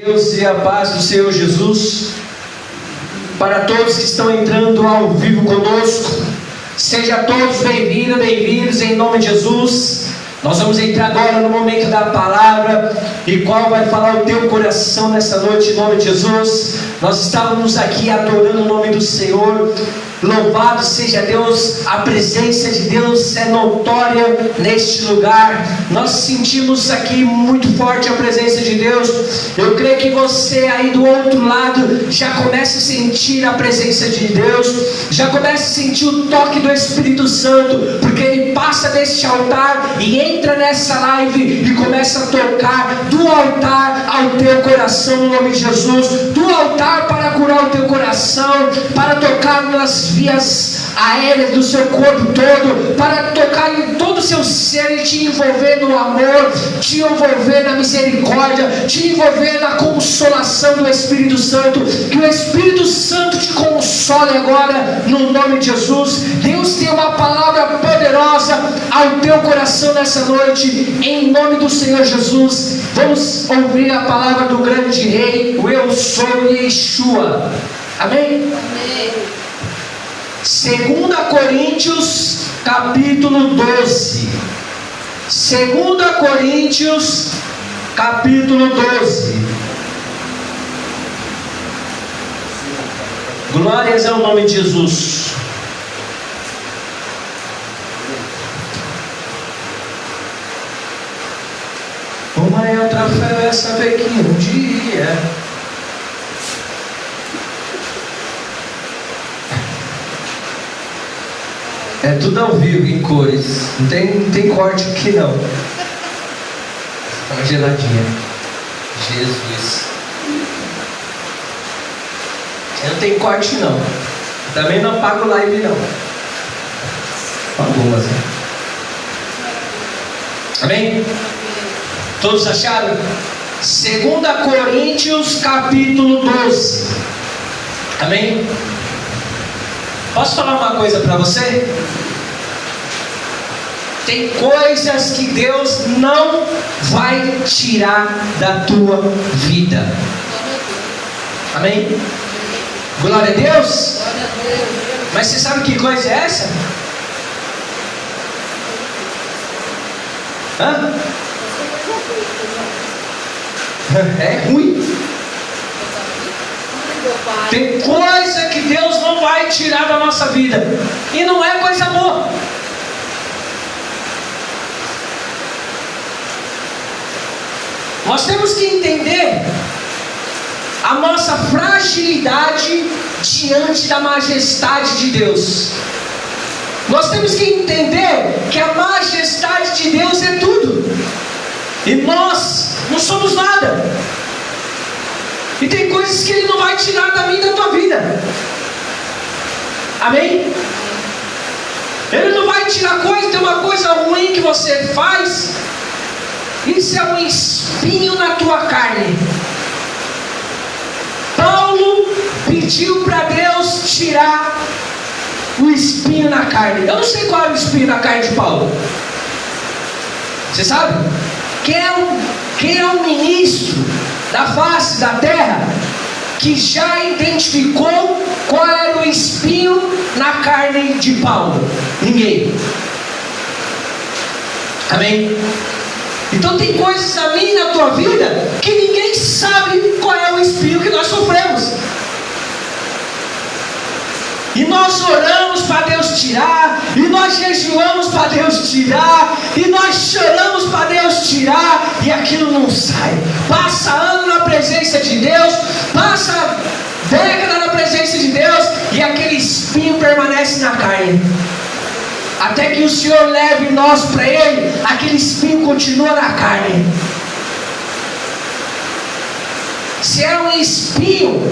Deus e a paz do Senhor Jesus, para todos que estão entrando ao vivo conosco, sejam todos bem-vindos em nome de Jesus. Nós vamos entrar agora no momento da palavra, e qual vai falar o teu coração nessa noite em nome de Jesus. Nós estávamos aqui adorando o nome do Senhor. Louvado seja Deus, a presença de Deus é notória neste lugar. Nós sentimos aqui muito forte a presença de Deus. Eu creio que você aí do outro lado já começa a sentir a presença de Deus, já começa a sentir o toque do Espírito Santo, porque Ele passa deste altar e entra nessa live e começa a tocar do altar ao teu coração no nome de Jesus, do altar para curar o teu coração, para tocar nas vias aéreas do seu corpo todo, para tocar em todo o seu ser e te envolver no amor, te envolver na misericórdia, te envolver na consolação do Espírito Santo. Que o Espírito Santo te console agora no nome de Jesus. Deus tem uma palavra poderosa ao teu coração nessa noite, em nome do Senhor Jesus. Vamos ouvir a palavra do grande rei, o Eu Sou Yeshua. Amém? Amém. 2 Coríntios capítulo 12. 2 Coríntios capítulo 12. Glórias ao nome de Jesus. Uma é outra fé, saber que um dia é tudo ao vivo, em cores. Não tem corte aqui não. Tá uma geladinha. Jesus. Não tem corte não. Também não apago live não. Algumas, né? Amém? Todos acharam? 2 Coríntios capítulo 12. Amém? Posso falar uma coisa para você? Tem coisas que Deus não vai tirar da tua vida. Amém? Glória a Deus. Mas você sabe que coisa é essa? Hã? É ruim. Tem coisa que Deus não vai tirar da nossa vida, e não é coisa boa. Nós temos que entender a nossa fragilidade diante da majestade de Deus. Nós temos que entender que a majestade de Deus é tudo, e nós não somos nada. E tem coisas que Ele não vai tirar da minha e da tua vida. Amém? Ele não vai tirar coisa. Tem uma coisa ruim que você faz, isso é um espinho na tua carne. Paulo pediu para Deus tirar o espinho na carne. Eu não sei qual é o espinho na carne de Paulo. Você sabe? Quem é o ministro da face da terra que já identificou qual era o espinho na carne de Paulo? Ninguém. Amém? Então tem coisas na minha e na tua vida que ninguém sabe qual é o espinho que nós sofremos. E nós oramos para Deus tirar, e nós jejuamos para Deus tirar, e nós choramos para Deus tirar, e aquilo não sai. Passa ano na presença de Deus, passa década na presença de Deus, e aquele espinho permanece na carne. Até que o Senhor leve nós para Ele, aquele espinho continua na carne. Se é um espinho,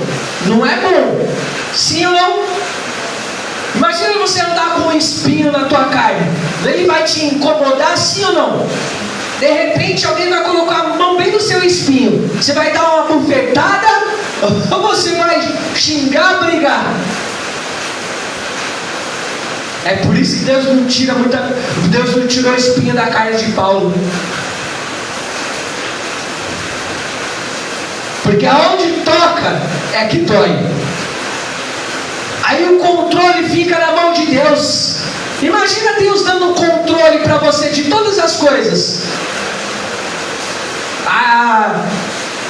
não é bom. Sim ou não? Imagina você andar com um espinho na tua carne. Ele vai te incomodar, sim ou não? De repente alguém vai colocar a mão bem no seu espinho. Você vai dar uma bufetada ou você vai xingar, brigar? É por isso que Deus não tirou a espinha da carne de Paulo. Porque aonde toca é que dói. Aí o controle fica na mão de Deus. Imagina Deus dando controle para você de todas as coisas.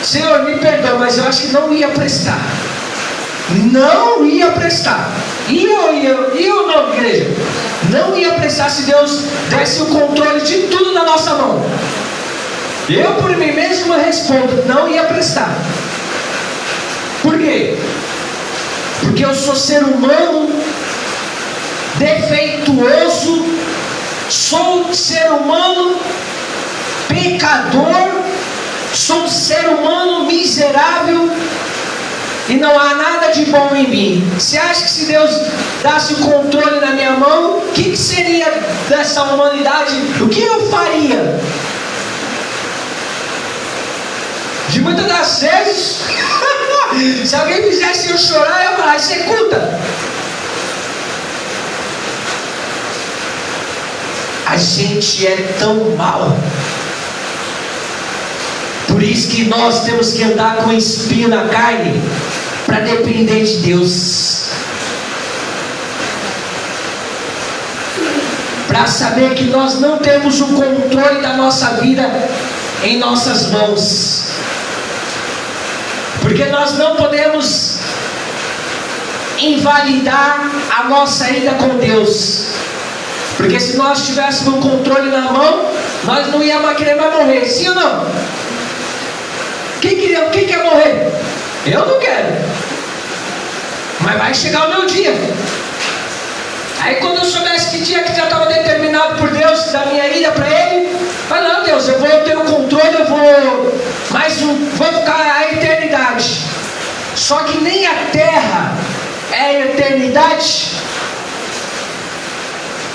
Senhor, me perdoa, mas eu acho que não ia prestar. Não ia prestar. Ia ou não, igreja? Não ia prestar se Deus desse o controle de tudo na nossa mão. Eu por mim mesmo respondo, não ia prestar. Por quê? Porque eu sou ser humano defeituoso, sou um ser humano pecador, sou um ser humano miserável e não há nada de bom em mim. Você acha que se Deus desse o controle na minha mão, o que seria dessa humanidade? O que eu faria? De muitas das vezes, se alguém fizesse eu chorar, eu ia falar, executa. A gente é tão mal. Por isso que nós temos que andar com espinho na carne, para depender de Deus. Para saber que nós não temos o controle da nossa vida em nossas mãos. Porque nós não podemos invalidar a nossa ida com Deus. Porque se nós tivéssemos o controle na mão, nós não íamos querer mais morrer, sim ou não? Quem quer morrer? Eu não quero. Mas vai chegar o meu dia. Aí quando eu soubesse que dia que já estava determinado por Deus, da minha ida para Ele, mas não, Deus, eu vou ter o controle, vou ficar a eternidade. Só que nem a terra é a eternidade.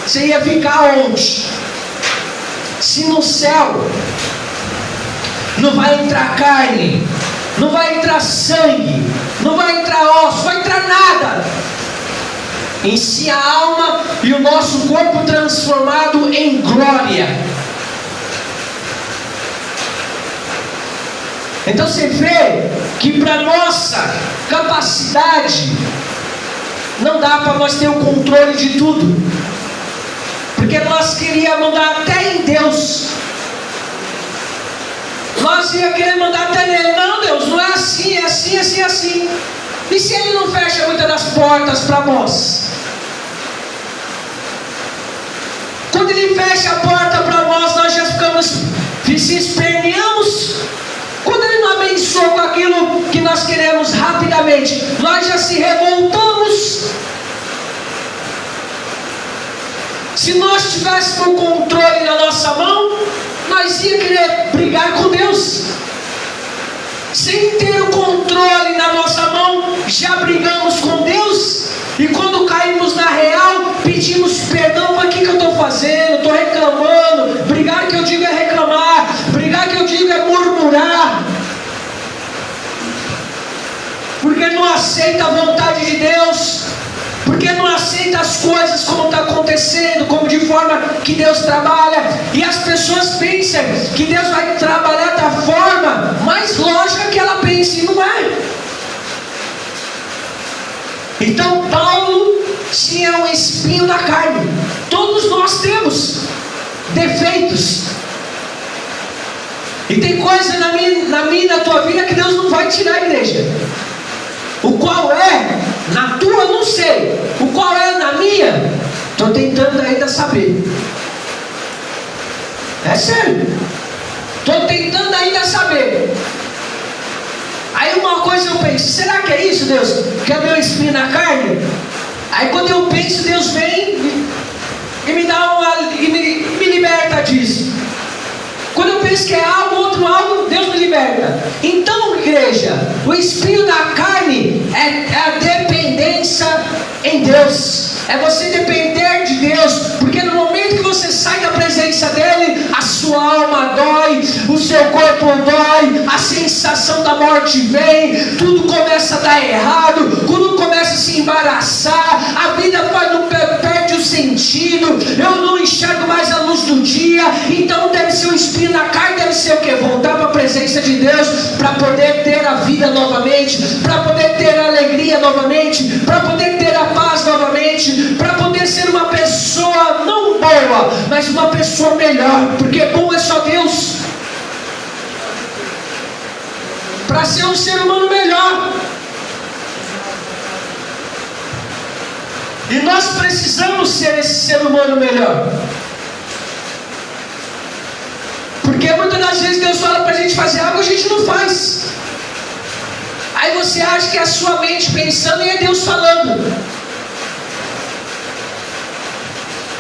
Você ia ficar onde? Se no céu não vai entrar carne, não vai entrar sangue, não vai entrar osso, não vai entrar nada. Em si a alma e o nosso corpo transformado em glória. Então você vê que para nossa capacidade não dá para nós ter o controle de tudo. Porque nós queríamos mandar até em Deus. Nós ia querer mandar até nele. Não, Deus, não é assim, é assim, assim, assim. E se Ele não fecha muitas das portas para nós? Quando Ele fecha a porta para nós já ficamos, se esperneamos. Quando Ele não abençoa com aquilo que nós queremos rapidamente, nós já se revoltamos. Se nós tivéssemos o controle na nossa mão, nós ia querer brigar com Deus. Sem ter o controle na nossa mão, já brigamos com Deus. E quando caímos na real, pedimos perdão. Mas o que eu estou fazendo? Estou reclamando. Brigar que eu digo é reclamar. Brigar que eu digo é murmurar. Porque não aceita a vontade de Deus. Porque não aceita as coisas como está acontecendo, como de forma que Deus trabalha. E as pessoas pensam que Deus vai trabalhar da forma mais lógica que ela pensa, e não é. Então Paulo tinha um espinho na carne. Todos nós temos defeitos. E tem coisa na minha e na tua vida que Deus não vai tirar, a igreja. O qual é na tua, não sei. O qual é na minha, estou tentando ainda saber. É sério. Estou tentando ainda saber. Aí uma coisa eu penso, será que é isso, Deus? Que é meu espinho na carne? Aí quando eu penso, Deus vem e me dá me liberta disso. Quando eu penso que é algo, outro algo, Deus me liberta. Então, igreja, o espinho da carne é a dependência em Deus. É você depender de Deus. Porque no momento que você sai da presença dEle, a sua alma dói, o seu corpo dói, a sensação da morte vem, tudo começa a dar errado, tudo começa a se embaraçar, a vida perde o sentido, eu não enxergo mais a luz do dia. Então deve ser o espinho na carne, deve ser o que? Voltar para a presença presença de Deus para poder ter a vida novamente, para poder ter a alegria novamente, para poder ter a paz novamente, para poder ser uma pessoa não boa, mas uma pessoa melhor, porque bom é só Deus. Para ser um ser humano melhor. E nós precisamos ser esse ser humano melhor. Porque muitas das vezes Deus fala para a gente fazer algo, a gente não faz. Aí você acha que é a sua mente pensando e é Deus falando.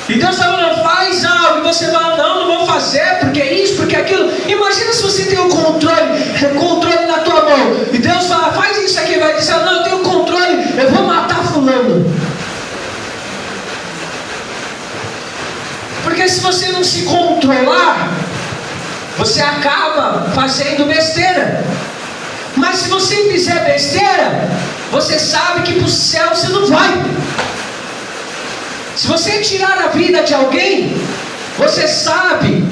E Deus falando, faz algo, e você fala, não vou fazer, porque isso, porque aquilo. Imagina se você tem o controle na tua mão. E Deus fala, faz isso aqui, vai dizer, não, eu tenho o controle, eu vou matar fulano. Porque se você não se controlar, você acaba fazendo besteira. Mas se você fizer besteira, você sabe que para o céu você não vai. Se você tirar a vida de alguém, você sabe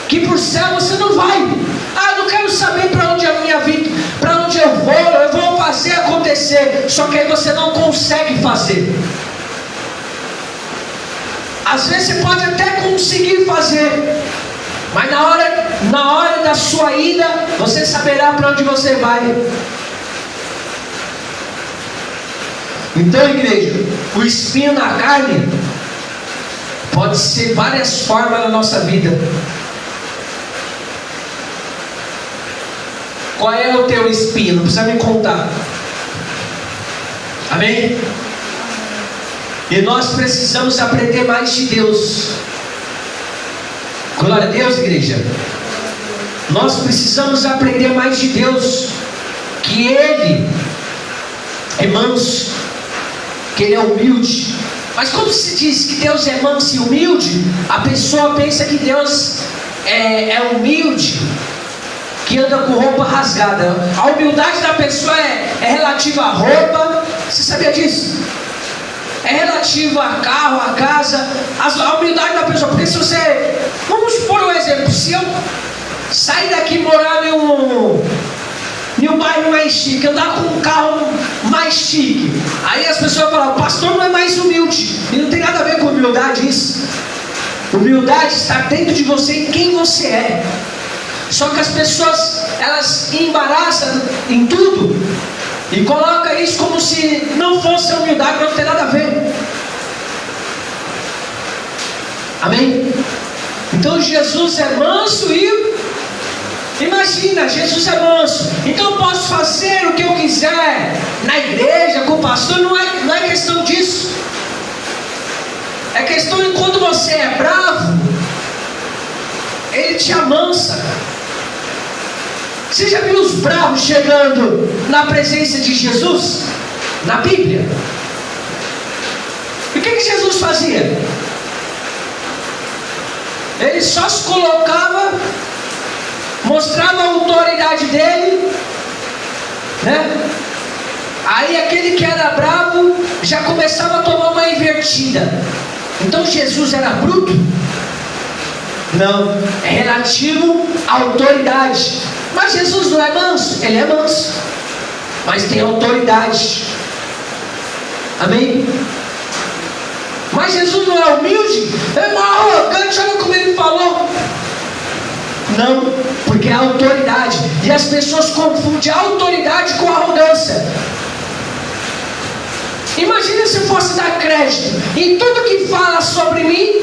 que para o céu você não vai. Ah, não quero saber para onde é a minha vida, para onde eu vou fazer acontecer. Só que aí você não consegue fazer. Às vezes você pode até conseguir fazer, mas na hora da sua ida, você saberá para onde você vai. Então, igreja, o espinho na carne pode ser várias formas na nossa vida. Qual é o teu espinho? Não precisa me contar. Amém? E nós precisamos aprender mais de Deus. Glória a Deus, igreja. Nós precisamos aprender mais de Deus. Que Ele é manso, que Ele é humilde. Mas quando se diz que Deus é manso e humilde, a pessoa pensa que Deus é humilde, que anda com roupa rasgada. A humildade da pessoa é relativa à roupa. Você sabia disso? É relativo a carro, a casa, a humildade da pessoa. Porque se você, vamos supor um exemplo, se eu sair daqui e morar em um bairro mais chique, andar com um carro mais chique, aí as pessoas falam, o pastor não é mais humilde. E não tem nada a ver com humildade isso. Humildade está dentro de você, em quem você é. Só que as pessoas, elas embaraçam em tudo e coloca isso como se não fosse a humildade, não tem nada a ver. Amém? Então Jesus é manso e... Imagina, Jesus é manso. Então eu posso fazer o que eu quiser na igreja, com o pastor. Não é questão disso. É questão de quando você é bravo, Ele te amansa. Você já viu os bravos chegando na presença de Jesus? Na Bíblia. E o que Jesus fazia? Ele só se colocava, mostrava a autoridade dele, né? Aí aquele que era bravo já começava a tomar uma invertida. Então Jesus era bruto? Não, é relativo à autoridade. Mas Jesus não é manso? Ele é manso, mas tem autoridade. Amém? Mas Jesus não é humilde? É arrogante, olha como ele falou. Não, porque é autoridade. E as pessoas confundem a autoridade com a arrogância. Imagina se eu fosse dar crédito em tudo que fala sobre mim,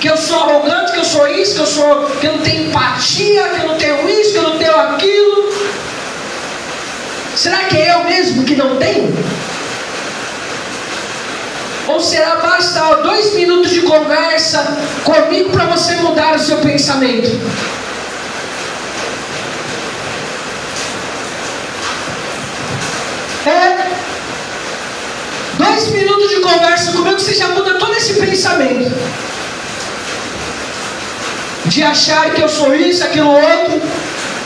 que eu sou arrogante, que eu sou isso, que eu não tenho empatia, que eu não tenho isso, que eu não tenho aquilo. Será que é eu mesmo que não tenho? Ou será basta 2 minutos de conversa comigo para você mudar o seu pensamento? É 2 minutos de conversa comigo, você já muda todo esse pensamento de achar que eu sou isso, aquilo outro,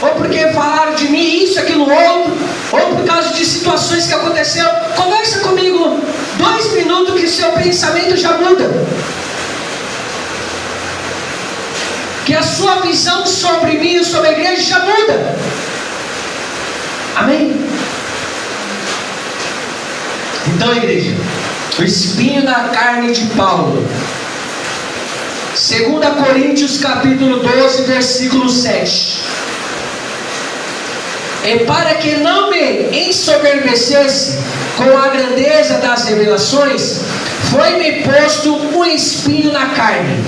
ou porque falaram de mim isso, aquilo outro, ou por causa de situações que aconteceram. Conversa comigo 2 minutos que seu pensamento já muda, que a sua visão sobre mim e sobre a igreja já muda. Então, igreja, o espinho na carne de Paulo. 2 Coríntios capítulo 12, versículo 7. E para que não me ensoberbecesse com a grandeza das revelações, foi-me posto um espinho na carne,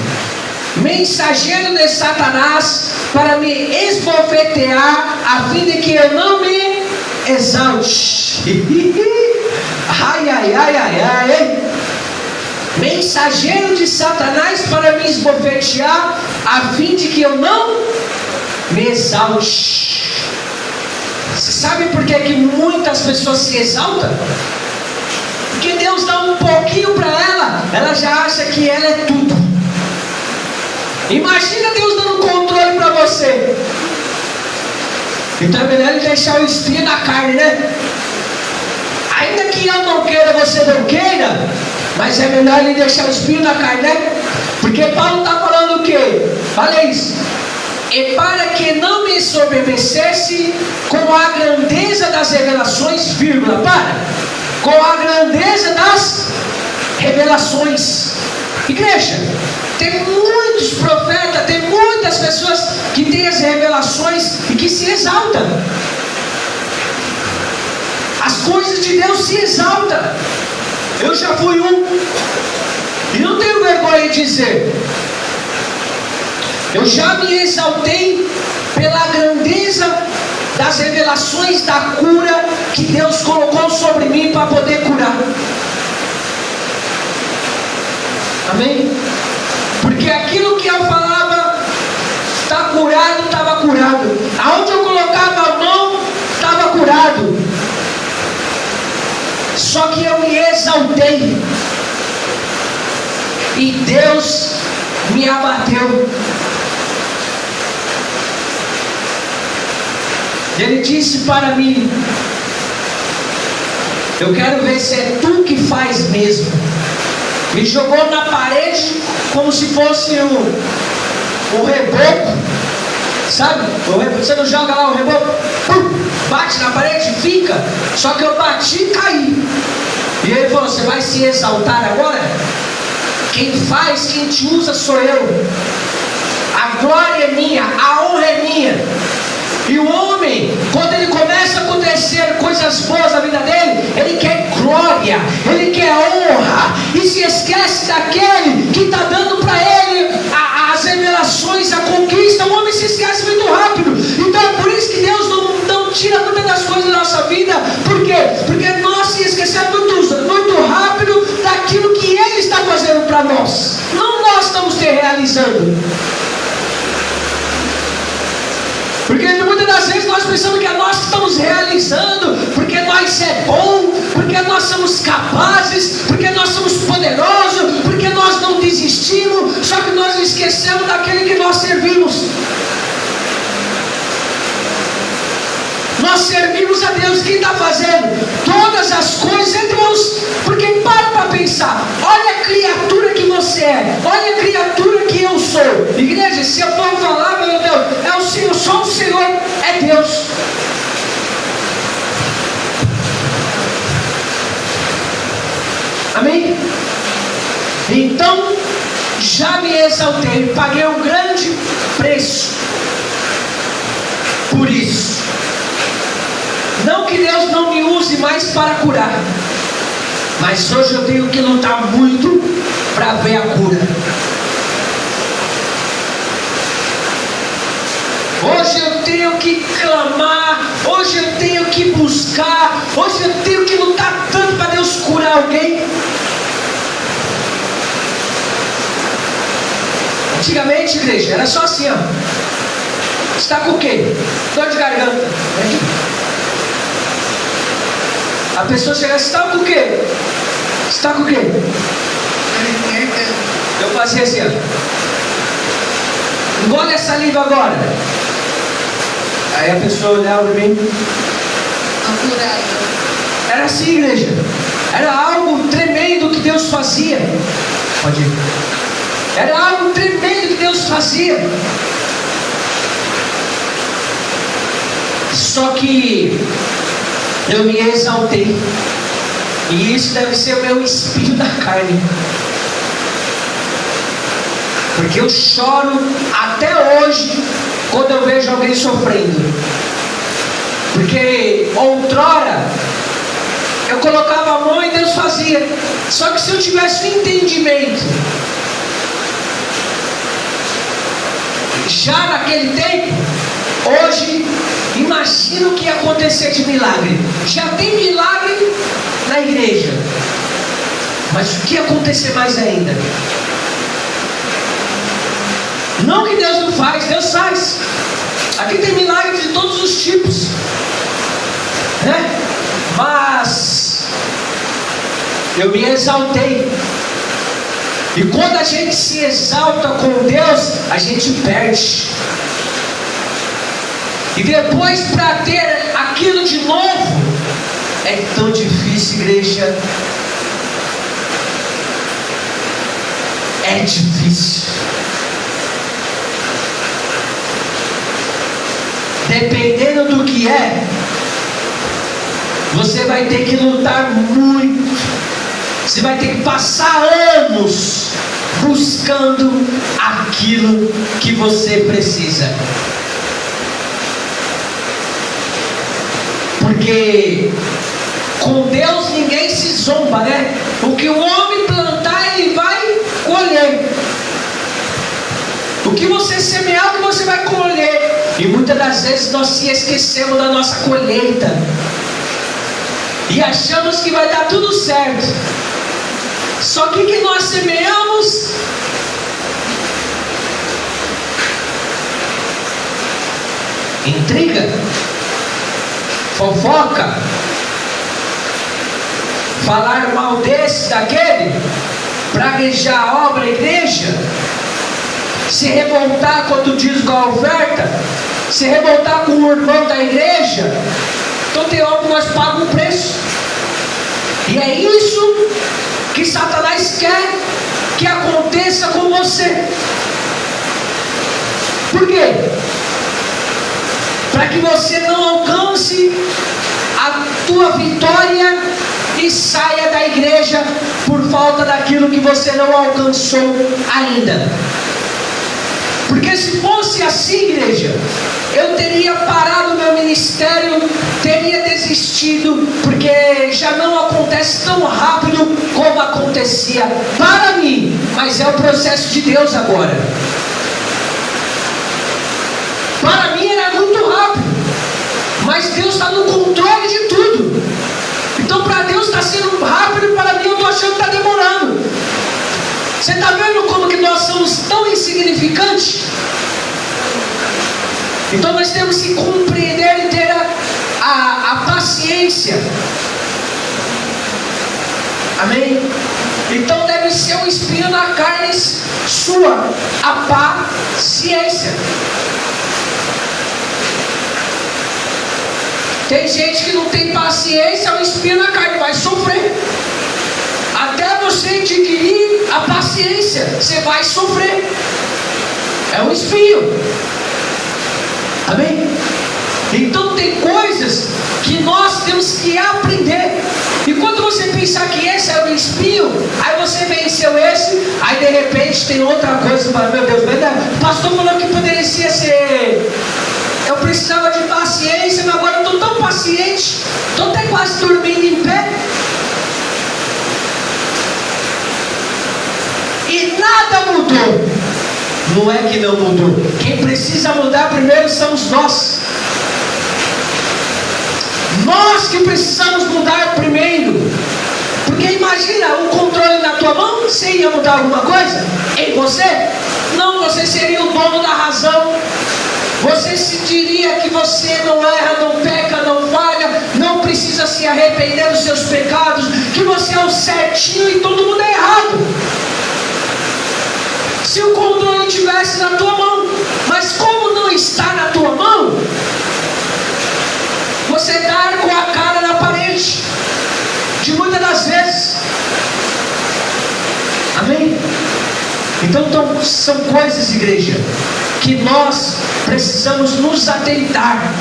mensageiro de Satanás, para me esbofetear, a fim de que eu não me exalte. Ai, ai, ai, ai, ai. Mensageiro de Satanás para me esbofetear, a fim de que eu não me exalte. Você sabe por que muitas pessoas se exaltam? Porque Deus dá um pouquinho para ela já acha que ela é tudo. Imagina Deus dando controle para você. Então é melhor ele deixar o espinho na carne, né? Ainda que eu não queira, você não queira, mas é melhor ele deixar o espinho na carne, né? Porque Paulo está falando o quê? Olha isso. E para que não me ensoberbecesse com a grandeza das revelações, vírgula, com a grandeza das revelações. Igreja, tem muitos profetas, tem muitas pessoas que têm as revelações e que se exaltam. As coisas de Deus se exaltam. Eu já fui um, e não tenho vergonha de dizer. Eu já me exaltei pela grandeza das revelações da cura que Deus colocou sobre mim para poder curar. Amém? Porque aquilo que eu falava, está curado, estava curado. Aonde eu colocava a mão, estava curado. Só que eu me exaltei, e Deus me abateu. Ele disse para mim: eu quero ver se é tu que faz mesmo. Me jogou na parede como se fosse um reboco, sabe? Você não joga lá o reboco, bate na parede e fica. Só que eu bati e caí. E ele falou: você vai se exaltar agora? Quem faz, quem te usa sou eu. A glória é minha, a honra é minha. E o homem, quando ele começa a acontecer coisas boas na vida dele, ele quer glória, ele quer honra, e se esquece daquele que está dando para ele as revelações, a conquista. O homem se esquece muito rápido. Então é por isso que Deus não tira muitas das coisas da nossa vida. Por quê? Porque nós se esquecemos muito rápido daquilo que Ele está fazendo para nós. Não nós estamos realizando. Porque muitas das vezes nós pensamos que é nós que estamos realizando, porque nós é bom, porque nós somos capazes, porque nós somos poderosos, porque nós não desistimos. Só que nós esquecemos daquele que nós servimos. Nós servimos a Deus. Quem está fazendo todas as coisas é Deus. Porque para pensar, olha a criatura que você é, olha a criatura que eu sou. Igreja, se eu for falar, meu Deus, é o Senhor, só o Senhor é Deus. Amém? Então, já me exaltei, paguei um grande preço por isso. Não que Deus não me use mais para curar, mas hoje eu tenho que lutar muito para ver a cura. Hoje eu tenho que clamar, hoje eu tenho que buscar, hoje eu tenho que lutar tanto para Deus curar alguém. Antigamente, igreja, era só assim, ó. Está com o quê? Dor de garganta. A pessoa chega, está com o quê? Está com o quê? Eu fazia assim, ó. Engole essa saliva agora. Aí a pessoa olhava para mim. Era assim, igreja. Era algo tremendo que Deus fazia. Pode ir. Era algo tremendo que Deus fazia. Só que eu me exaltei. E isso deve ser o meu espinho da carne. Porque eu choro até hoje quando eu vejo alguém sofrendo. Porque outrora eu colocava a mão e Deus fazia. Só que se eu tivesse um entendimento já naquele tempo, hoje imagina o que ia acontecer de milagre. Já tem milagre na igreja, mas o que ia acontecer mais ainda? Não que Deus não faz, Deus faz. Aqui tem milagres de todos os tipos, né? Mas eu me exaltei. E quando a gente se exalta com Deus, a gente perde. E depois, para ter aquilo de novo, é tão difícil, igreja. É difícil. Dependendo do que é, você vai ter que lutar muito. Você vai ter que passar anos buscando aquilo que você precisa. Porque com Deus ninguém se zomba, né? O que o homem plantar, ele vai colher. O que você semear, o que você vai colher. E muitas das vezes nós se esquecemos da nossa colheita. E achamos que vai dar tudo certo. Só que nós semeamos, intriga, fofoca, falar mal desse, daquele, praguejar a obra, a igreja, se revoltar quando diz com a oferta, se revoltar com o irmão da igreja. Então tem hora que nós pagamos um preço. E é isso que Satanás quer que aconteça com você. Por quê? Para que você não alcance a tua vitória e saia da igreja por falta daquilo que você não alcançou ainda. Porque se fosse assim, igreja, eu teria parado meu ministério, teria desistido, porque já não acontece tão rápido como acontecia para mim, mas é o processo de Deus agora. Para mim era muito rápido, mas Deus está no controle de tudo. Então para Deus está sendo rápido, para mim eu estou achando que está demorando. Você está vendo como que nós somos tão insignificantes? Então nós temos que compreender e ter a paciência. Amém? Então deve ser um espinho na carne sua, a paciência. Tem gente que não tem paciência, é um espinho na carne, vai sofrer. Até você adquirir a paciência, você vai sofrer. É um espinho. Amém? Então tem coisas que nós temos que aprender. E quando você pensar que esse é o espinho, aí você venceu esse, aí de repente tem outra coisa. Fala, meu Deus, o pastor falou que poderia ser. Eu precisava de paciência, mas agora eu estou tão paciente, estou até quase dormindo em pé. E nada mudou. Não é que não mudou. Quem precisa mudar primeiro somos nós. Nós que precisamos mudar primeiro. Porque imagina o controle na tua mão, você ia mudar alguma coisa em você? Não, você seria o dono da razão. Você se diria que você não erra, não peca, não falha, não precisa se arrepender dos seus pecados, que você é o certinho e todo mundo é errado. Se o controle estivesse na tua mão, mas como não está na tua mão, você dá com a cara na parede, de muitas das vezes. Amém? Então são coisas, igreja, que nós precisamos nos atentar.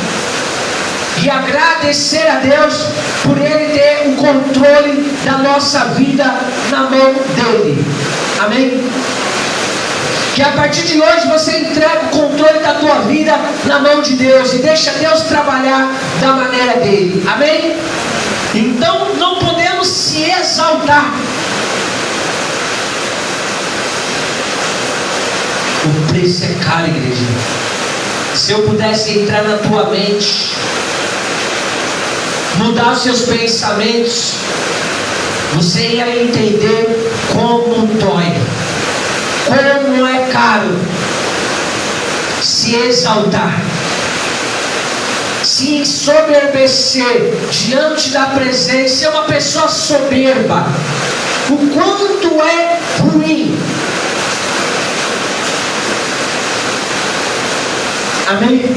e agradecer a Deus por Ele ter o controle da nossa vida na mão dEle. Amém? Que a partir de hoje você entrega o controle da tua vida na mão de Deus e deixa Deus trabalhar da maneira dEle. Amém? Então não podemos se exaltar. O preço é caro, igreja. Se eu pudesse entrar na tua mente, mudar os seus pensamentos, você ia entender como dói, como é caro se exaltar, se ensoberbecer diante da presença, ser uma pessoa soberba. O quanto é ruim. Amém?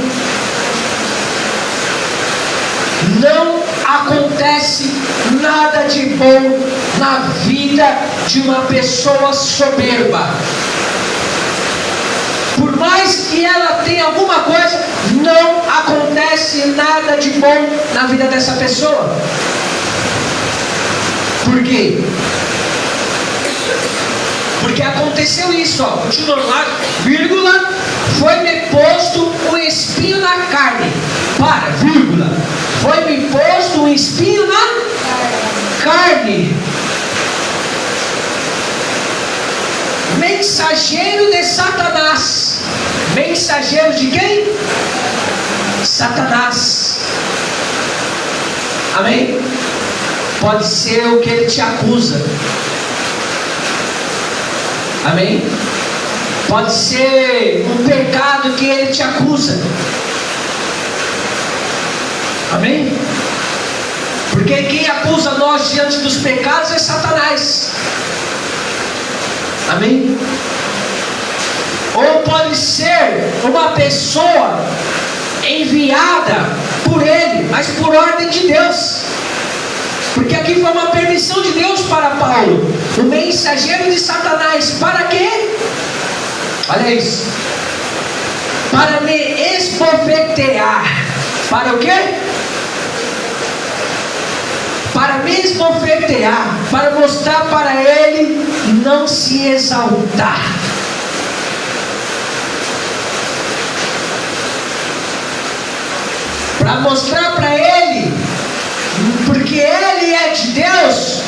Não acontece nada de bom na vida de uma pessoa soberba. Por mais que ela tenha alguma coisa, não acontece nada de bom na vida dessa pessoa. Por quê? Porque aconteceu isso, ó, continuando lá, vírgula, foi-me posto um espinho na carne. Para, vírgula, foi-me posto um espinho na carne. Mensageiro de Satanás. Mensageiro de quem? Satanás. Amém? Pode ser o que ele te acusa. Amém? Pode ser um pecado que ele te acusa. Amém? Porque quem acusa nós diante dos pecados é Satanás. Amém? Ou pode ser uma pessoa enviada por ele, mas por ordem de Deus. Porque aqui foi uma permissão de Deus para Paulo, o mensageiro de Satanás. Para quê? Olha isso. Para me esbofetear. Para o quê? Para me esbofetear. Para mostrar para ele não se exaltar. Para mostrar para ele, porque ele é de Deus,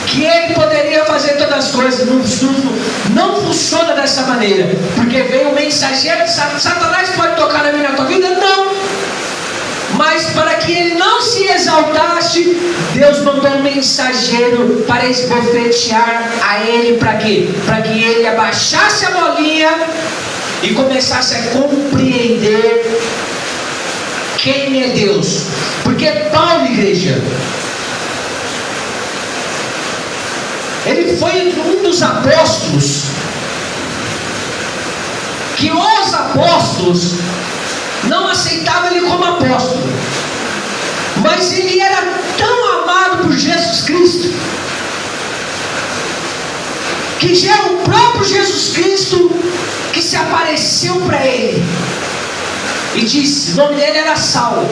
que ele poderia fazer todas as coisas. Não funciona dessa maneira. Porque vem um mensageiro de Satanás, pode tocar na minha tua vida? Não. Mas para que ele não se exaltasse, Deus mandou um mensageiro para esbofetear a ele. Para quê? Para que ele abaixasse a bolinha e começasse a compreender quem é Deus. Porque Paulo, igreja, ele foi um dos apóstolos que os apóstolos não aceitavam ele como apóstolo, mas ele era tão amado por Jesus Cristo que já é o próprio Jesus Cristo que se apareceu para ele e disse, o nome dele era Saulo: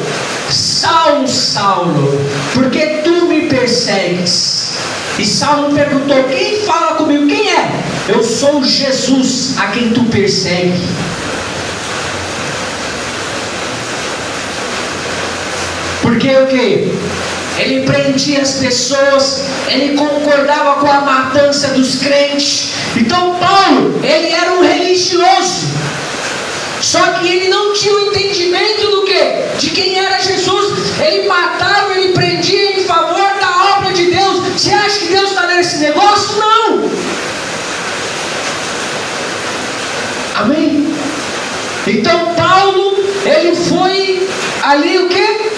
Saulo, Saulo, porque tu me persegues? E Saulo perguntou, quem fala comigo? Quem é? Eu sou Jesus a quem tu persegue. Porque o que? Ele prendia as pessoas, ele concordava com a matança dos crentes. Então Paulo, ele era um religioso. Só que ele não tinha o entendimento do quê? De quem era Jesus. Ele matava, ele prendia em favor da obra de Deus. Você acha que Deus está nesse negócio? Não. Amém? Então Paulo, ele foi ali o quê?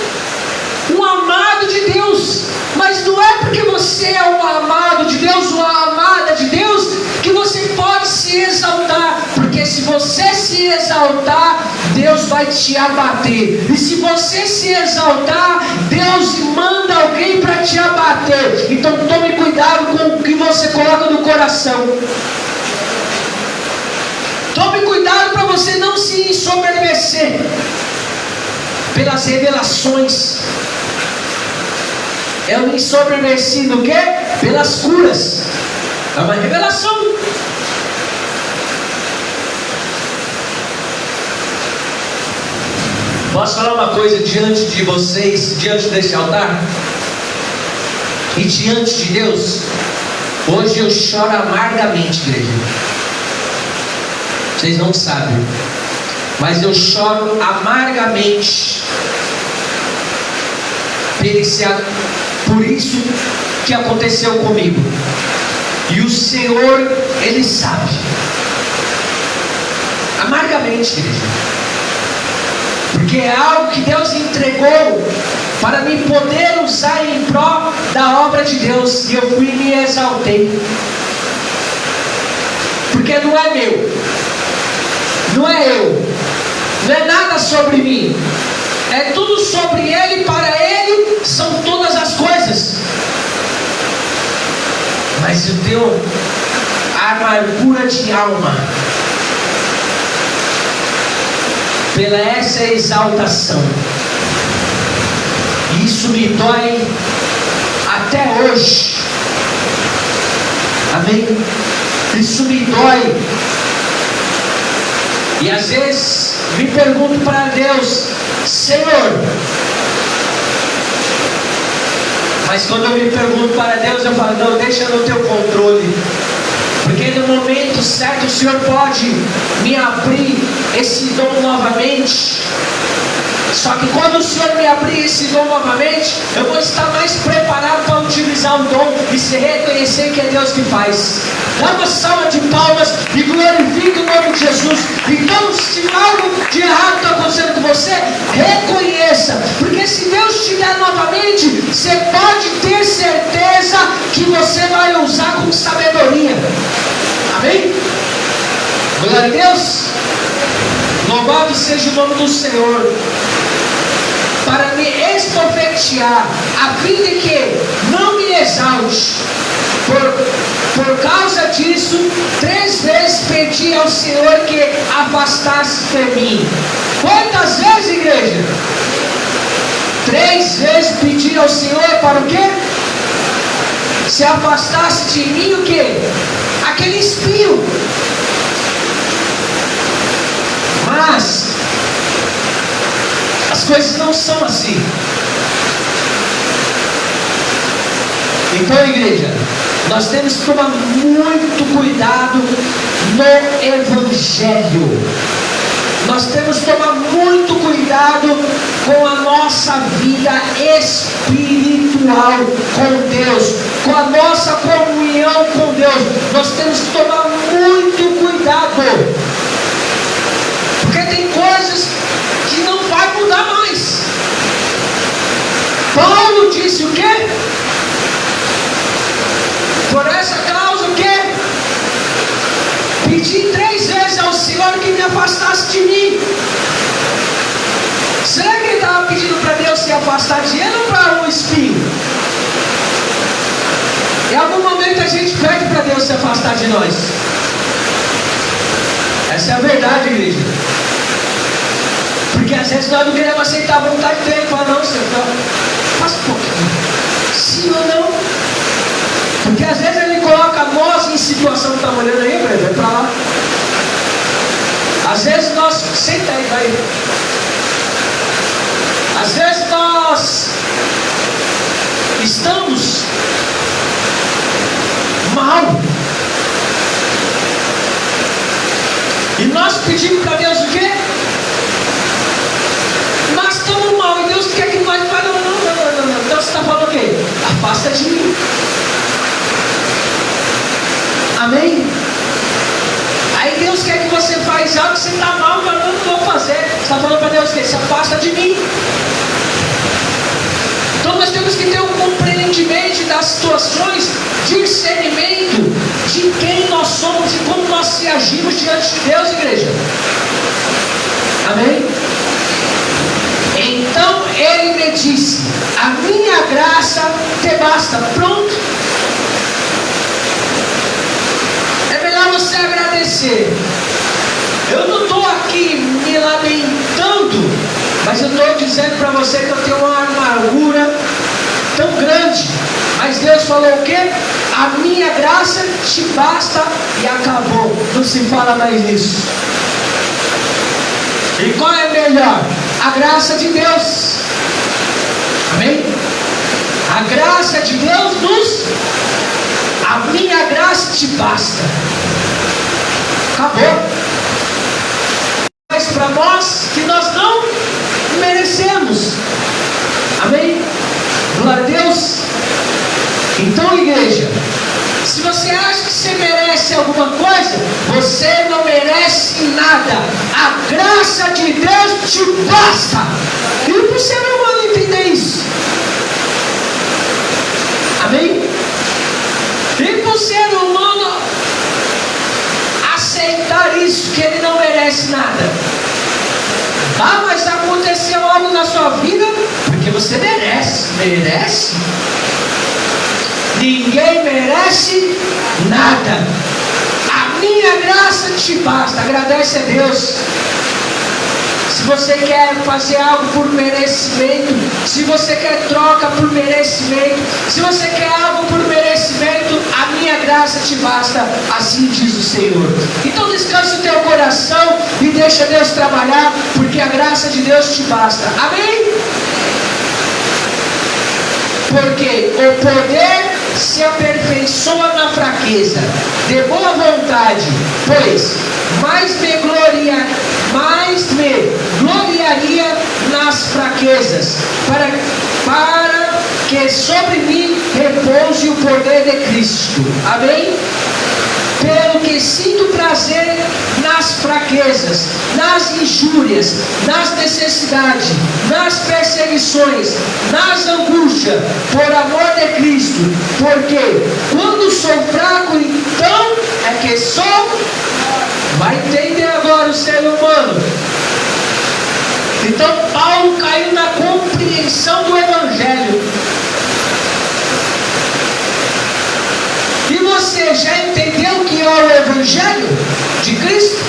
Um amado de Deus. Mas não é porque você é um amado de Deus, uma amada de Deus, que você pode se exaltar. Porque se você se exaltar, Deus vai te abater. E se você se exaltar, Deus manda alguém para te abater. Então tome cuidado com o que você coloca no coração. Tome cuidado para você não se ensoberbecer. pelas revelações. Eu me ensoberbeci no quê? Pelas curas. É uma revelação. Posso falar uma coisa diante de vocês, diante desse altar? E diante de Deus? Hoje eu choro amargamente, igreja. Vocês não sabem, mas eu choro amargamente por isso que aconteceu comigo. E o Senhor, Ele sabe. Amargamente, igreja. Porque é algo que Deus entregou para me poder usar em prol da obra de Deus. E eu fui e me exaltei. Porque não é meu, não é eu, não é nada sobre mim, é tudo sobre Ele e para Ele são todas as coisas. Mas eu tenho amargura de alma pela essa exaltação. E isso me dói até hoje. Amém? Isso me dói. E às vezes me pergunto para Deus: Senhor. Mas quando eu me pergunto para Deus, eu falo: não, deixa no teu controle. Porque no momento certo o Senhor pode me abrir esse dom novamente. Só que quando o Senhor me abrir esse dom novamente, eu vou estar mais preparado para utilizar o dom e se reconhecer que é Deus que faz. Dá uma salva de palmas e glorifique o nome de Jesus. Então, se algo de errado está acontecendo com você, reconheça. Porque se Deus te der novamente, você pode ter certeza que você vai usar com sabedoria. Amém? Glória a Deus. Louvado seja o nome do Senhor. Para me esbofetear, a fim de que não me exalte. Por causa disso, 3 vezes pedi ao Senhor que afastasse de mim. Quantas vezes, igreja? 3 vezes pedi ao Senhor para o quê? Se afastasse de mim o quê? Aquele espinho. Mas as coisas não são assim. Então, igreja, nós temos que tomar muito cuidado no Evangelho. Nós temos que tomar muito cuidado com a nossa vida espiritual com Deus, com a nossa comunhão com Deus. Nós temos que tomar muito cuidado. Porque tem coisas que não vai mudar mais. Paulo disse o quê? Por essa causa o quê? Pedi 3 vezes ao Senhor que me afastasse de mim. Será que ele estava pedindo para Deus se afastar de ele ou para um espinho? Em algum momento a gente pede para Deus se afastar de nós. Essa é a verdade, igreja. Porque às vezes nós não queremos aceitar a vontade dele. Fala: não, Senhor, faça um pouquinho. Sim ou não? Porque às vezes ele coloca nós em situação que está olhando aí, vai para lá. Às vezes nós, senta aí, vai. Às vezes nós estamos mal. E nós pedimos para Deus o quê? Nós estamos mal e Deus quer que nós falemos: não. Então você está falando o quê? Afasta de mim. Amém? Aí Deus quer que você faça algo que você está mal, mas não vou fazer. Você está falando para Deus o quê? Se afasta de mim. Então nós temos que ter um compreendimento das situações, discernimento de quem nós somos e como nós se agimos diante de Deus, igreja. Amém? Então ele me disse: a minha graça te basta. Pronto. É melhor você agradecer. Eu não estou aqui me lamentando Mas eu estou dizendo para você que eu tenho uma amargura tão grande. Mas Deus falou o quê? A minha graça te basta e acabou. Não se fala mais nisso. E qual é melhor? A graça de Deus. Amém? A graça de Deus a minha graça te basta. Acabou. Mas para nós que nós não merecemos. Amém? Glória a Deus. Então, igreja, se você acha que você merece alguma coisa, você não merece nada. A graça de Deus te basta. E para o ser humano entender isso. Amém? E para o ser humano aceitar isso, que ele não merece nada. Ah, mas aconteceu algo na sua vida, porque você merece. Merece? Ninguém merece nada. A minha graça te basta. Agradece a Deus. Se você quer fazer algo por merecimento, se você quer troca por merecimento, se você quer algo por merecimento, a minha graça te basta, assim diz o Senhor. Então descansa o teu coração e deixa Deus trabalhar, porque a graça de Deus te basta. Amém? Porque o poder se aperfeiçoa na fraqueza. De boa vontade, pois mais me gloriaria nas fraquezas, para que sobre mim repouse o poder de Cristo. Amém? Pelo que sinto prazer nas fraquezas, nas injúrias, nas necessidades, nas perseguições, nas angústias, por amor de Cristo. Porque quando sou fraco, então é que sou. Vai entender agora o ser humano. Então Paulo caiu na compreensão do Evangelho. E você já entendeu o que é o Evangelho de Cristo?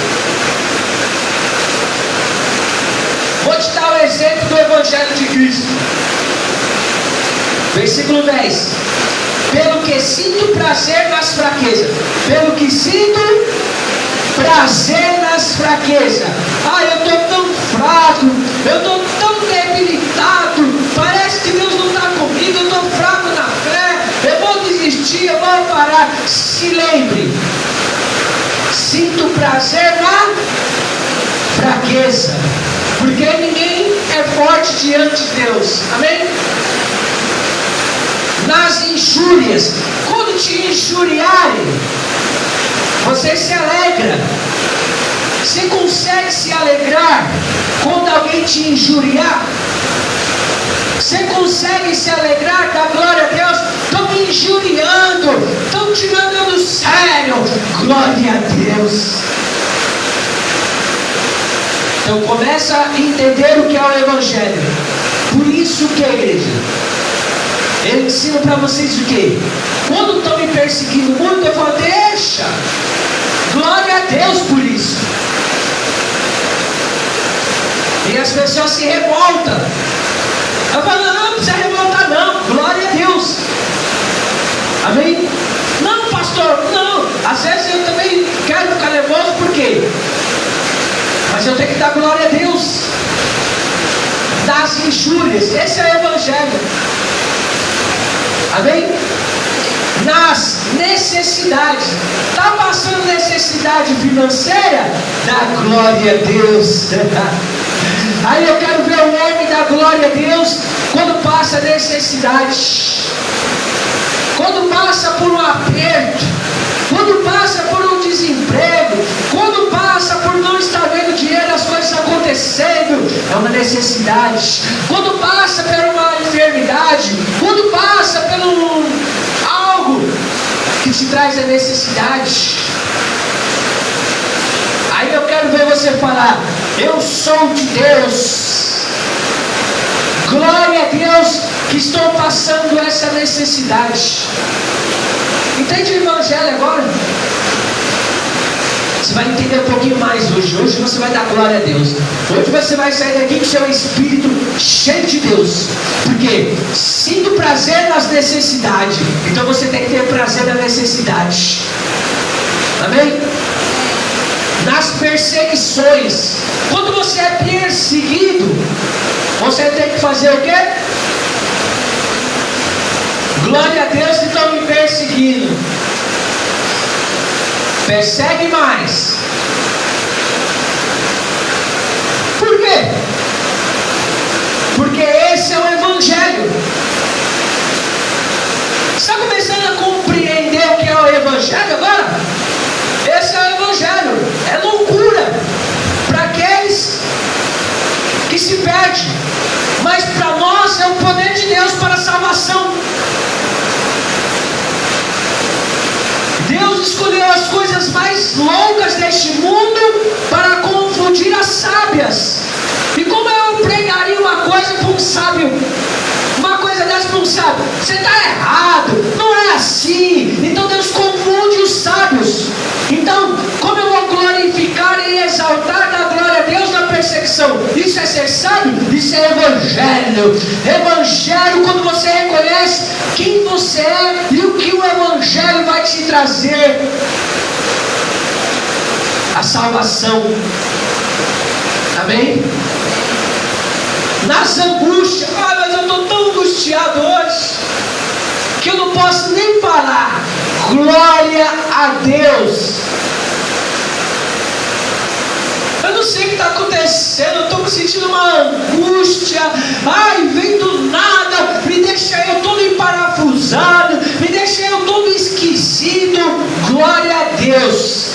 Vou te dar o exemplo do Evangelho de Cristo. Versículo 10. Pelo que sinto prazer nas fraquezas. Pelo que sinto prazer nas fraquezas. Ah, eu estou tão fraco. Eu estou tão debilitado. Parece que Deus não está comigo. Eu estou fraco na fé. Eu vou desistir, eu vou parar. Se lembre. Sinto prazer na fraqueza. Porque ninguém é forte diante de Deus. Amém? Nas injúrias. Quando te injuriarem, você se alegra. Você consegue se alegrar quando alguém te injuriar? Você consegue se alegrar da glória a Deus? Estão me injuriando, estão tirando eu do sério. Glória a Deus. Então começa a entender o que é o Evangelho. Por isso que a igreja, eu ensino para vocês o quê? Quando estão me perseguindo muito, eu falo, deixa. Glória a Deus por isso. E as pessoas se revoltam. Eu falo, não precisa revoltar não. Glória a Deus. Amém? Não, pastor, não. Às vezes eu também quero ficar nervoso, por quê? Mas eu tenho que dar glória a Deus. Das injúrias. Esse é o Evangelho. Amém? Nas necessidades. Está passando necessidade financeira? Dá glória a Deus. Aí eu quero ver o homem da glória a Deus quando passa necessidade. Quando passa por um aperto. Quando passa por um desemprego. Quando passa por não estar vendo dinheiro, as coisas acontecendo. É uma necessidade. Quando passa por uma enfermidade. Quando passa pelo algo que te traz a necessidade. Aí eu quero ver você falar, eu sou de Deus. Glória a Deus que estou passando essa necessidade. Entende o Evangelho agora? Você vai entender um pouquinho mais hoje. Hoje você vai dar glória a Deus. Hoje você vai sair daqui com seu espírito cheio de Deus. Porque sinto prazer nas necessidades. Então você tem que ter prazer na necessidade. Amém? Nas perseguições. Quando você é perseguido, você tem que fazer o quê? Glória a Deus que estão me perseguindo. Persegue mais. Por quê? Porque esse é o Evangelho. Está começando a compreender o que é o Evangelho agora? Esse é o Evangelho. É loucura para aqueles que se perdem, mas para nós é o poder de Deus para a salvação. Deus escolheu as coisas mais loucas deste mundo para confundir as sábias. E como eu pregaria uma coisa para um sábio? Uma coisa dessa para um sábio? Você está errado, não é assim. Então Deus confunde os sábios. Então, como eu vou glorificar e exaltar da glória a Deus na perseguição? Isso é ser sábio? Isso é Evangelho. Evangelho, quando você reconhece quem você é e o que o Evangelho vai te trazer: a salvação. Amém? Nas angústias. Mas eu estou tão angustiado hoje que eu não posso nem falar. Glória a Deus. Eu não sei o que está acontecendo. Eu estou me sentindo uma angústia. Ai, vem do nada. Me deixa eu todo emparafusado. Me deixa eu todo esquisito. Glória a Deus.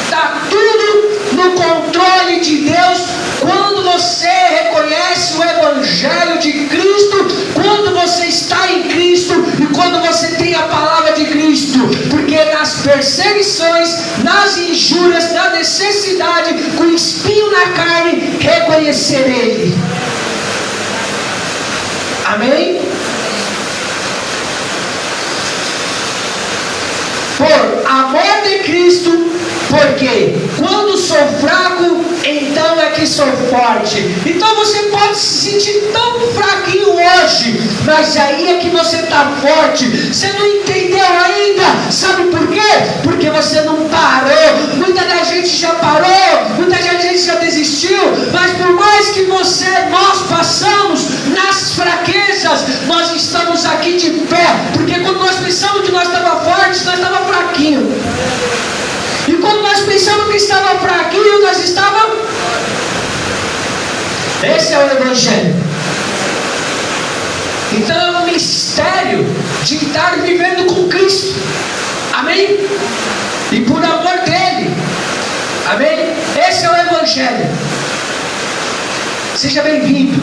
Está tudo no controle de Deus. Quando você reconhece o Evangelho de Cristo, quando você está em Cristo e quando você tem a palavra de Cristo, porque nas perseguições, nas injúrias, na necessidade, com o espinho na carne, reconhecer Ele. Amém? Por amor de Cristo, porque quando sou fraco, então é que sou forte. Então você pode se sentir tão fraquinho hoje, mas aí é que você está forte. Você não entendeu ainda. Sabe por quê? Porque você não parou. Muita da gente já parou, muita da gente já desistiu. Mas por mais que nós passamos nas fraquezas, nós estamos aqui de pé. Porque quando nós pensamos que nós estávamos fortes, nós estávamos fraquinhos. E quando nós pensamos que estava fraquinho, nós estávamos. Esse é o Evangelho. Então é um mistério de estar vivendo com Cristo. Amém? E por amor dele. Amém? Esse é o Evangelho. Seja bem-vindo.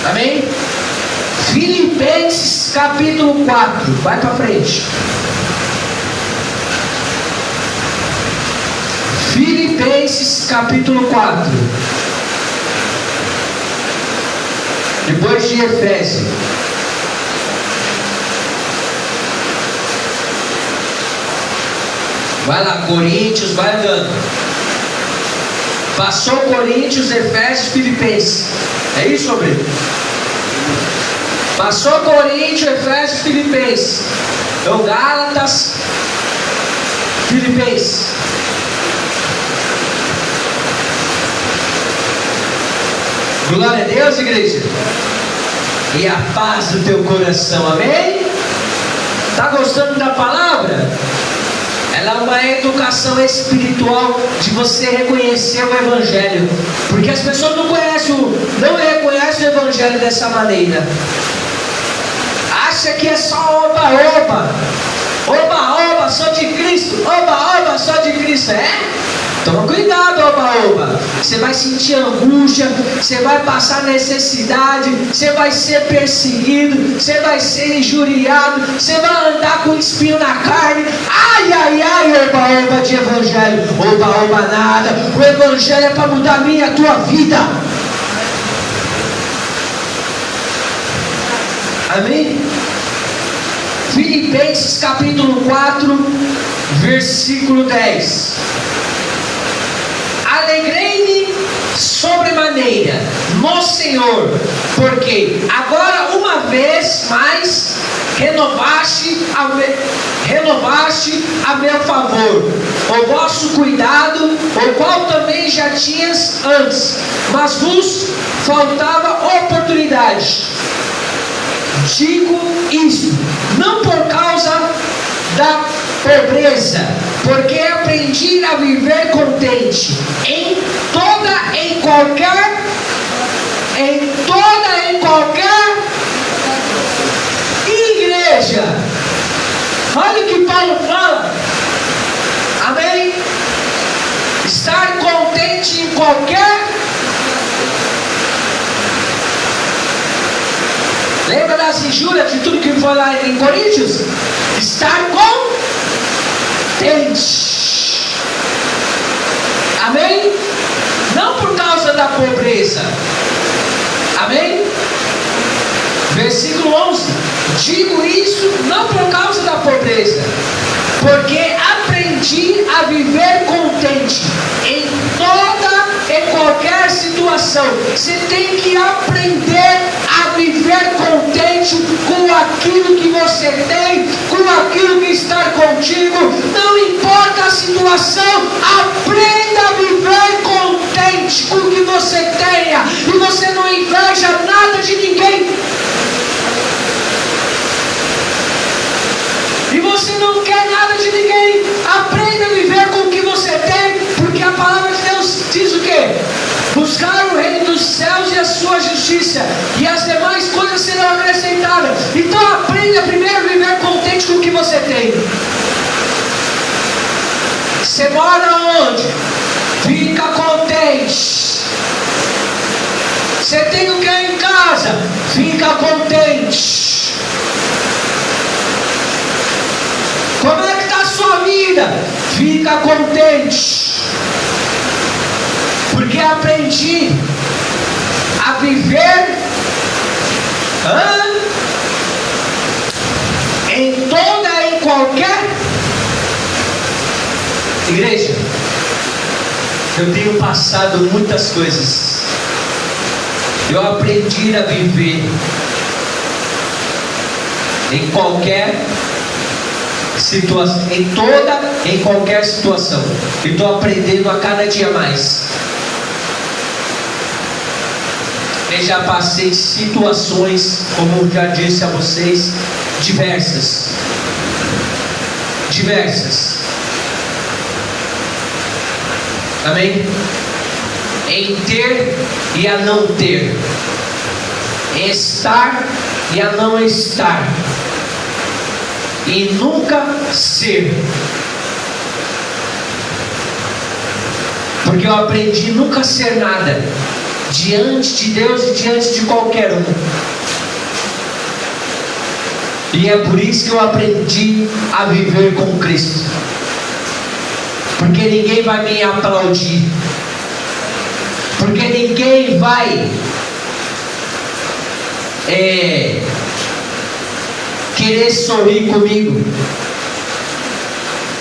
Amém? Filipenses capítulo 4. Vai para frente. Filipenses capítulo 4. Depois de Efésios. Vai lá, Coríntios, vai andando. Passou Coríntios, Efésios, Filipenses. É isso, obreiro? Passou Coríntios, Efésios, Filipenses. Então, Gálatas, Filipenses. Glória a Deus, igreja. E a paz do teu coração, amém? Está gostando da palavra? Ela é uma educação espiritual de você reconhecer o Evangelho. Porque as pessoas não reconhecem o Evangelho dessa maneira. Acha que é só oba-oba. Oba-oba, só de Cristo. Oba-oba, só de Cristo. É? Toma cuidado, oba-oba. Você vai sentir angústia, você vai passar necessidade, você vai ser perseguido, você vai ser injuriado, você vai andar com espinho na carne. Ai, ai, ai, oba-oba de Evangelho. Oba-oba nada. O Evangelho é para mudar a minha e a tua vida. Amém? Filipenses capítulo 4, versículo 10. Alegrei-me sobremaneira no Senhor, porque agora uma vez mais renovaste a meu favor o vosso cuidado, o qual também já tinhas antes, mas vos faltava oportunidade. Digo isto não por causa da pobreza, porque aprendi a viver contente em qualquer igreja. Olha o que Paulo fala. Amém? Estar contente em qualquer. Lembra das injúrias de tudo que foi lá em Coríntios? Estar contente. Amém? Não por causa da pobreza. Amém? Versículo 11. Digo isso não por causa da pobreza, porque aprendi a viver contente em toda e qualquer situação. Você tem que aprender a viver contente com aquilo que você tem, com aquilo que está contigo. Não importa a situação, aprenda a viver contente com o que você tenha, e você não inveja nada de ninguém. E você não quer nada de ninguém. Aprenda a viver com o que você tem, porque a palavra de Deus diz o quê? Buscar o reino dos céus e a sua justiça, e as demais coisas serão acrescentadas. Então aprenda primeiro a viver contente com o que você tem. Você mora onde? Fica contente. Você tem o que em casa? Fica contente. Como é que está a sua vida? Fica contente. Porque aprendi a viver em toda e qualquer igreja. Eu tenho passado muitas coisas. Eu aprendi a viver em qualquer situação, em qualquer situação. E estou aprendendo a cada dia mais. Eu já passei situações, como já disse a vocês, diversas. Amém? Em ter e a não ter, em estar e a não estar, e nunca ser. Porque eu aprendi nunca ser nada diante de Deus e diante de qualquer um. E é por isso que eu aprendi a viver com Cristo. Porque ninguém vai me aplaudir. Porque ninguém vai querer sorrir comigo.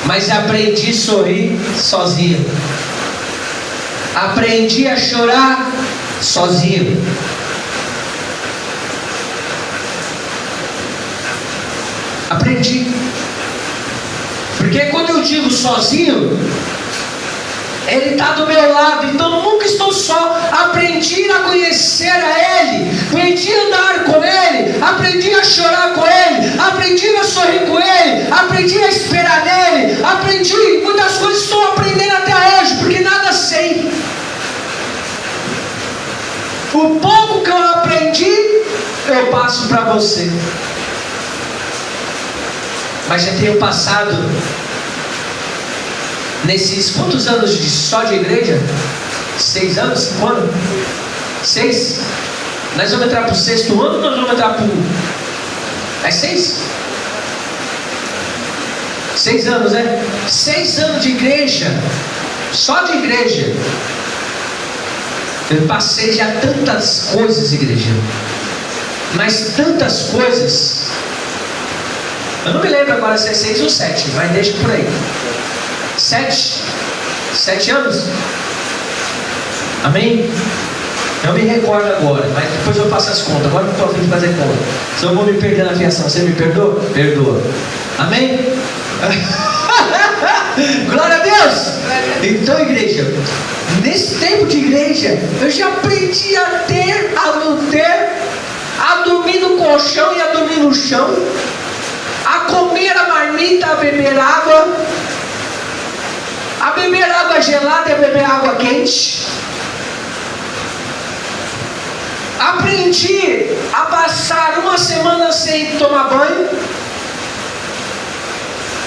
Mas aprendi a sorrir sozinho. Aprendi a chorar sozinho. Aprendi. Porque quando eu digo sozinho, Ele está do meu lado. Então nunca estou só. Aprendi a conhecer a Ele, aprendi a andar com Ele, aprendi a chorar com Ele, aprendi a sorrir com Ele, aprendi a esperar nele, aprendi muitas coisas. Estou aprendendo até hoje, porque nada sei. O pouco que eu aprendi, eu passo para você. Mas já tenho passado nesses quantos anos só de igreja? 6 anos? 5 anos? 6? Nós vamos entrar para o 6º ano ou nós vamos entrar para o... É 6? 6 anos, né? 6 anos de igreja. Só de igreja. Eu passei já tantas coisas, igreja. Mas tantas coisas. Eu não me lembro agora se é 6 ou 7, mas deixa por aí. 7 anos? Amém? Eu me recordo agora, mas depois eu faço as contas. Agora não estou a fim de fazer conta. Se eu vou me perder na fiação, você me perdoa? Perdoa. Amém? Glória a Deus! Então, igreja, nesse tempo de igreja, eu já aprendi a não ter, a dormir no colchão e a dormir no chão, a comer a marmita, a beber água gelada e a beber água quente. Aprendi a passar uma semana sem tomar banho,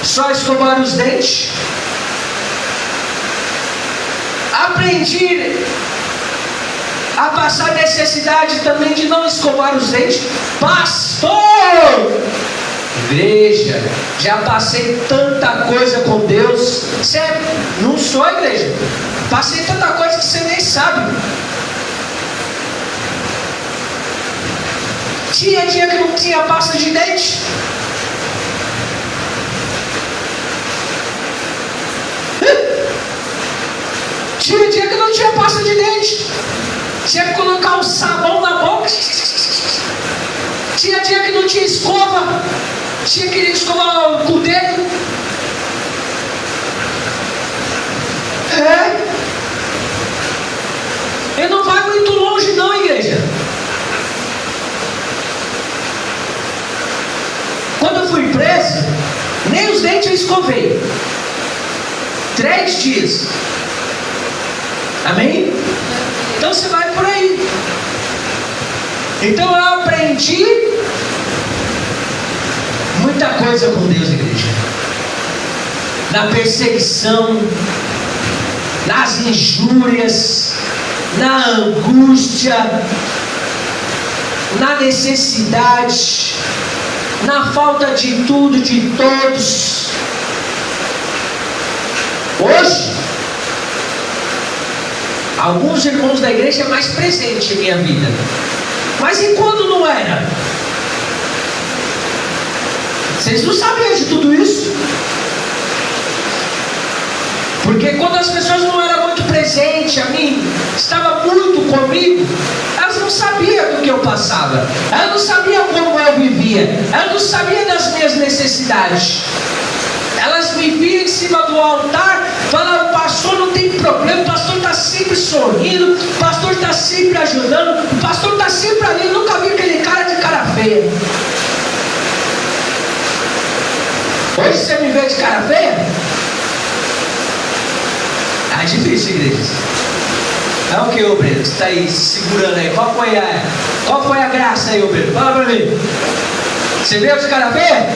só escovar os dentes. Aprendi a passar necessidade também de não escovar os dentes. Pastor! Igreja, já passei tanta coisa com Deus. Você não sou igreja. Passei tanta coisa que você nem sabe. Tinha dia que não tinha pasta de dente. Tinha dia que não tinha pasta de dente. Tinha que colocar o sabão na boca. Tinha dia que não tinha escova. Tinha que escovar com o dedo. E não vai muito longe não, igreja. Quando eu fui preso, nem os dentes eu escovei. 3 dias. Amém? Então você vai por aí. Então eu aprendi muita coisa com Deus, igreja. Na perseguição, nas injúrias, na angústia, na necessidade, na falta de tudo, de todos. Hoje, alguns irmãos da igreja é mais presente em minha vida. Mas e quando não era? Vocês não sabiam de tudo isso? Porque quando as pessoas não eram muito presentes a mim, estavam muito comigo, elas não sabiam do que eu passava, elas não sabiam como eu vivia, elas não sabiam das minhas necessidades. Elas me viam em cima do altar, falavam: o pastor não tem problema, o pastor está sempre sorrindo, o pastor está sempre ajudando, o pastor está sempre ali. Eu nunca vi aquele cara de cara feia. Hoje você me vê de cara feia? É difícil, igreja. É o que, obreiro? Você está aí segurando aí. Qual foi a graça aí, obreiro? Fala para mim. Você veio de cara feia?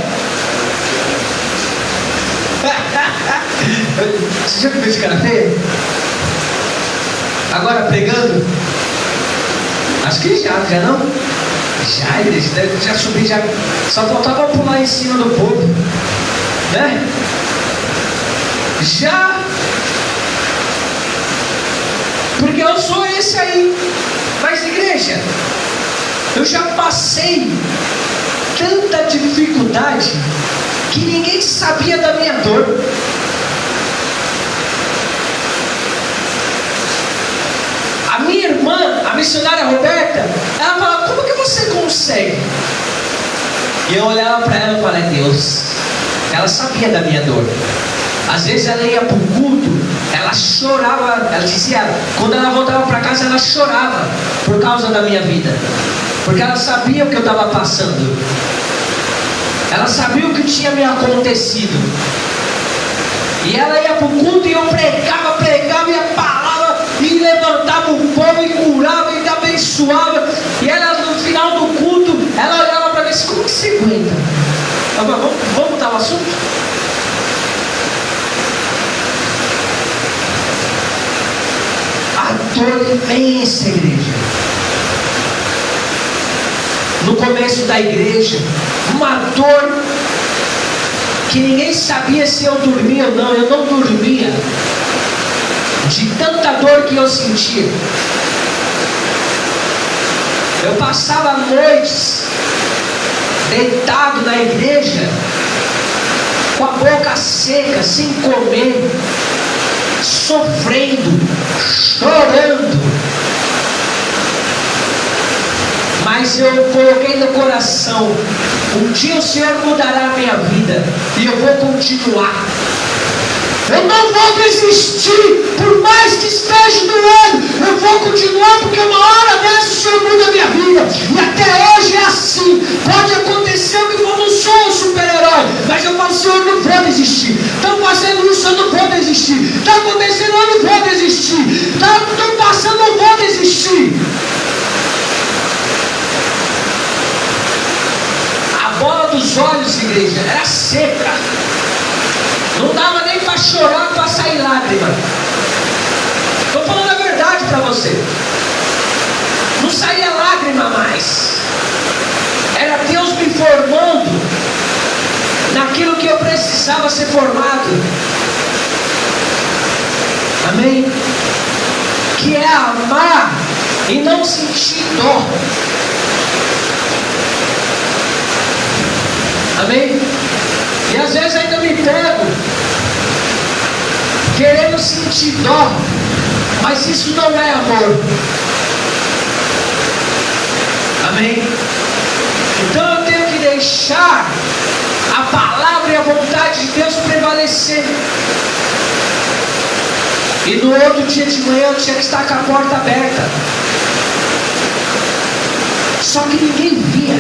Você já viu de cara feia? Agora pregando? Acho que já não? Já, igreja, já subi, já. Só faltava pular em cima do povo, né? Já. Porque eu sou esse aí. Mas, igreja, eu já passei tanta dificuldade que ninguém sabia da minha dor. A minha irmã, a missionária Roberta, ela falava: como que você consegue? E eu olhava para ela e falei: Deus. Ela sabia da minha dor. Às vezes ela ia para o culto, ela chorava. Ela dizia, quando ela voltava para casa, ela chorava por causa da minha vida, porque ela sabia o que eu estava passando. Ela sabia o que tinha me acontecido. E ela ia para o culto e eu pregava e a palavra, e levantava o povo e curava e abençoava. E ela, no final do culto, ela olhava para mim assim: como que você aguenta? Vamos mudar o assunto? A dor imensa, igreja. No começo da igreja, uma dor que ninguém sabia se eu dormia ou não. Eu não dormia de tanta dor que eu sentia. Eu passava noites deitado na igreja, com a boca seca, sem comer, sofrendo, chorando. Mas eu coloquei no coração: um dia o Senhor mudará a minha vida e eu vou continuar. Eu não vou desistir, por mais que esteja doendo, eu vou continuar, porque uma hora dessa o Senhor muda a minha vida. E até hoje é assim. Pode acontecer que eu não sou um super-herói, mas eu falo: Senhor, eu não vou desistir. Estão fazendo isso, eu não vou desistir. Está acontecendo, eu não vou desistir. Estou passando, eu não vou desistir. A bola dos olhos, igreja, era seca. Não dava nem para chorar, para sair lágrima. Estou falando a verdade para você. Não saía lágrima mais. Era Deus me formando naquilo que eu precisava ser formado. Amém? Que é amar e não sentir dó. Amém? E às vezes ainda me pego querendo sentir dó, mas isso não é amor. Amém? Então eu tenho que deixar a palavra e a vontade de Deus prevalecer. E no outro dia de manhã eu tinha que estar com a porta aberta. Só que ninguém via.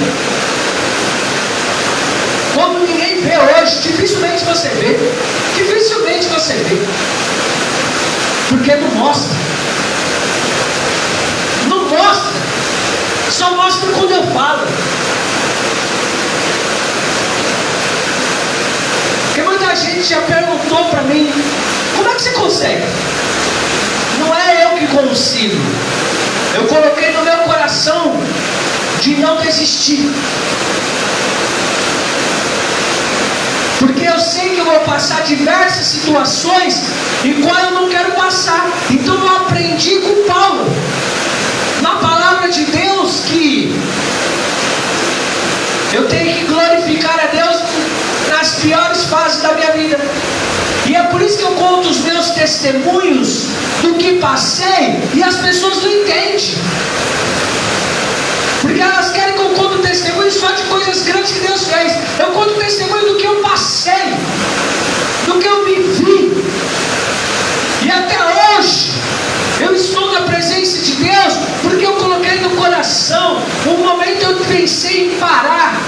Como ninguém vê hoje, dificilmente você vê. Dificilmente você vê. Porque não mostra. Não mostra. Só mostra quando eu falo. Porque muita gente já perguntou para mim: como é que você consegue? Não é eu que consigo. Eu coloquei no meu coração de não desistir. Porque eu sei que eu vou passar diversas situações em qual eu não quero passar. Então eu aprendi com Paulo, na palavra de Deus, que eu tenho que glorificar a Deus nas piores fases da minha vida. E é por isso que eu conto os meus testemunhos do que passei, e as pessoas não entendem. Porque elas querem que eu conte testemunho só de coisas grandes que Deus fez. Eu conto testemunho do que eu passei, do que eu vivi. E até hoje eu estou na presença de Deus, porque eu coloquei no coração. Um momento eu pensei em parar.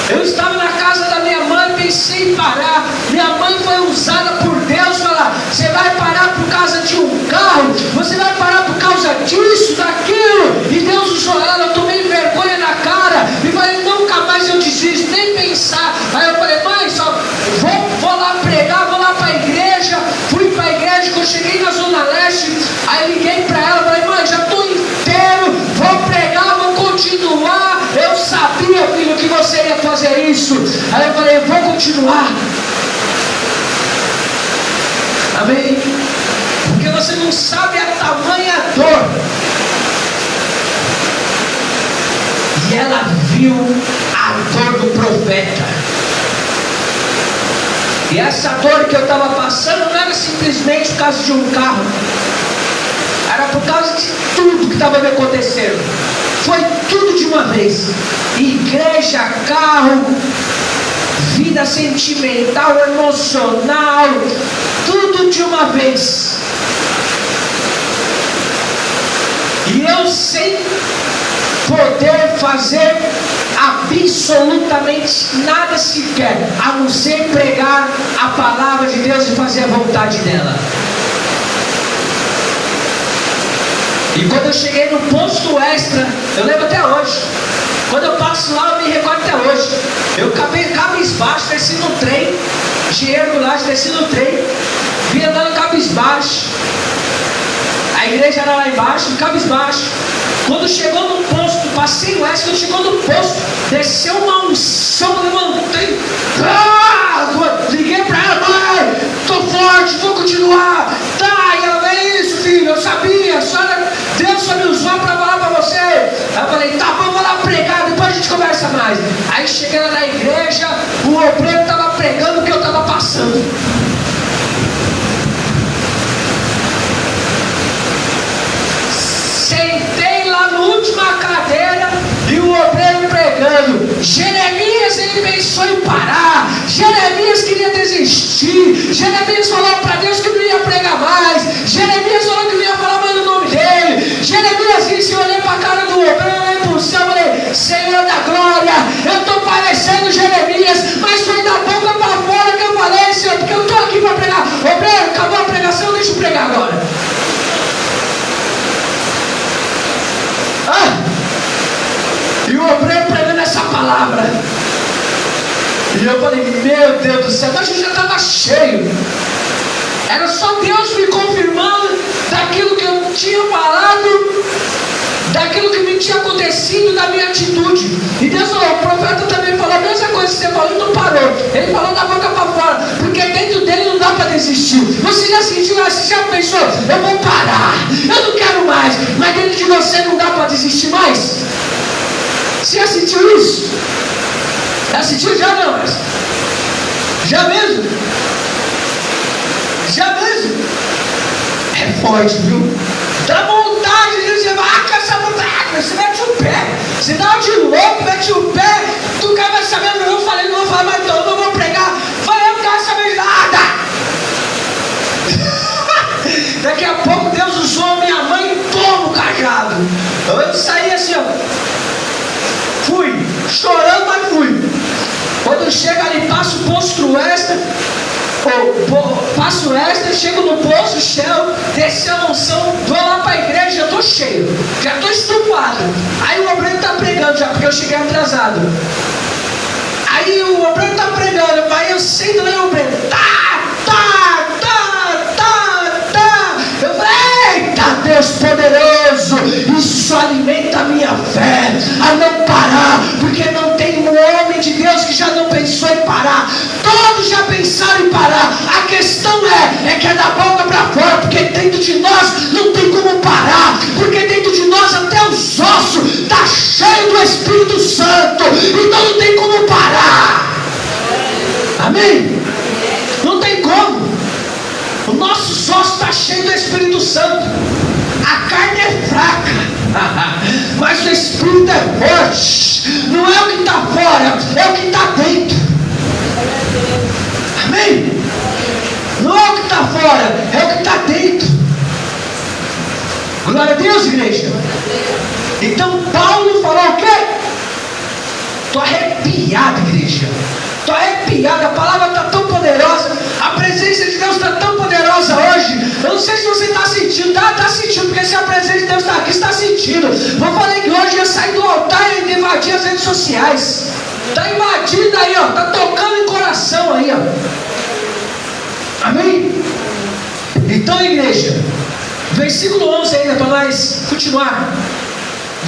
Eu estava na casa da minha mãe, pensei em parar. Minha mãe foi usada por Deus. Falar: você vai parar por causa de um carro, você vai parar por causa disso, daquilo. E Deus usou ela. Eu tomei vergonha na cara e falei: nunca mais eu desisto, nem pensar. Aí eu falei: mãe, só vou lá pregar, vou lá para a igreja. Fui para a igreja. Quando eu cheguei na Zona Leste, aí liguei para ela, falei: mãe, já estou inteiro, vou pregar, vou continuar. Eu sabia, filho, que você ia fazer isso. Aí eu falei: eu vou continuar. Amém? Porque você não sabe a tamanha dor. E ela viu a dor do profeta. E essa dor que eu estava passando não era simplesmente por causa de um carro. Era por causa de tudo que estava me acontecendo. Foi tudo de uma vez. Igreja, carro, vida sentimental, emocional, tudo de uma vez. E eu sem poder fazer absolutamente nada sequer, a não ser pregar a palavra de Deus e fazer a vontade dela. E quando eu cheguei no posto extra, eu lembro até hoje. Quando eu passo lá, eu me recordo até hoje. Eu cabisbaixo, desci no trem, dinheiro lá, desci no trem, vim andando cabisbaixo. A igreja era lá embaixo, cabisbaixo. Quando chegou no posto, passei o extra, quando chegou no posto, desceu uma unção, levantei, liguei pra ela: mãe, tô forte, vou continuar. Tá, e ela: é isso, filho, eu sabia, a senhora, Deus só me usou pra falar pra você. Aí eu falei: tá bom, vou lá pregar, depois a gente conversa mais. Aí cheguei lá na igreja, o obreiro estava pregando o que eu estava passando. pensou em parar. Jeremias queria desistir. Jeremias falou para Deus que não ia pregar mais. Jeremias falou que não ia falar mais no nome dele. Jeremias disse: eu olhei para a cara do obreiro, olhei para o céu, falei: Senhor da glória, eu estou parecendo Jeremias, mas foi da boca para fora que eu falei, Senhor, porque eu estou aqui para pregar. Obreiro, acabou a pregação, deixa eu pregar agora. E o obreiro pregando essa palavra. E eu falei: meu Deus do céu, mas eu já estava cheio. Era só Deus me confirmando daquilo que eu tinha falado, daquilo que me tinha acontecido, da minha atitude. E Deus falou: o profeta também falou a mesma coisa que você falou e não parou. Ele falou da boca para fora, porque dentro dele não dá para desistir. Você já sentiu, você já pensou: eu vou parar, eu não quero mais, mas dentro de você não dá para desistir mais? Você já sentiu isso? Já sentiu? Já não, mas já mesmo? Já mesmo? É forte, viu? Dá vontade de dizer: ah, quer essa vontade? Você mete o pé, você dá de louco, mete o pé. Tu quer saber? Eu falei: não vou falar mais, então não vou pregar. Falei: eu não quero saber de nada. Daqui a pouco Deus usou minha mãe e toma o cajado. Eu saí assim, ó. Fui, chorando, mas fui. Quando chega ali, passo o posto extra, passo extra, chego no posto, Shell, desci a unção, vou lá para a igreja, já estou cheio, já estou estufado. Aí o obreiro está pregando já, porque eu cheguei atrasado. Aí o obreiro está pregando, aí eu sento lá e o obreiro, eu falei: eita Deus poderoso, isso alimenta a minha fé, a não parar, porque não tem um homem de Deus que já não pensou em parar. Todos já pensaram em parar. A questão é que é da boca para fora, porque dentro de nós não tem como parar, porque dentro de nós até os ossos está cheio do Espírito Santo, então não tem como parar. Amém? Não tem como. O nosso ossos está cheio do Espírito Santo. A carne é fraca, mas o Espírito é forte. Não é o que está fora, é o que está dentro. Amém? Não é o que está fora, é o que está dentro. Glória a Deus, igreja. Então Paulo falou o quê? Estou arrepiado, igreja. Estou arrepiado, a palavra está tão poderosa, a presença de Deus está tão poderosa hoje. Eu não sei se você está sentindo, está sentindo, porque se a presença de Deus está aqui, está sentindo. Eu falei que hoje ia sair do altar e invadir as redes sociais. Está invadindo aí, ó, está tocando em coração aí, ó. Amém? Então, igreja, versículo 11 ainda para nós continuar.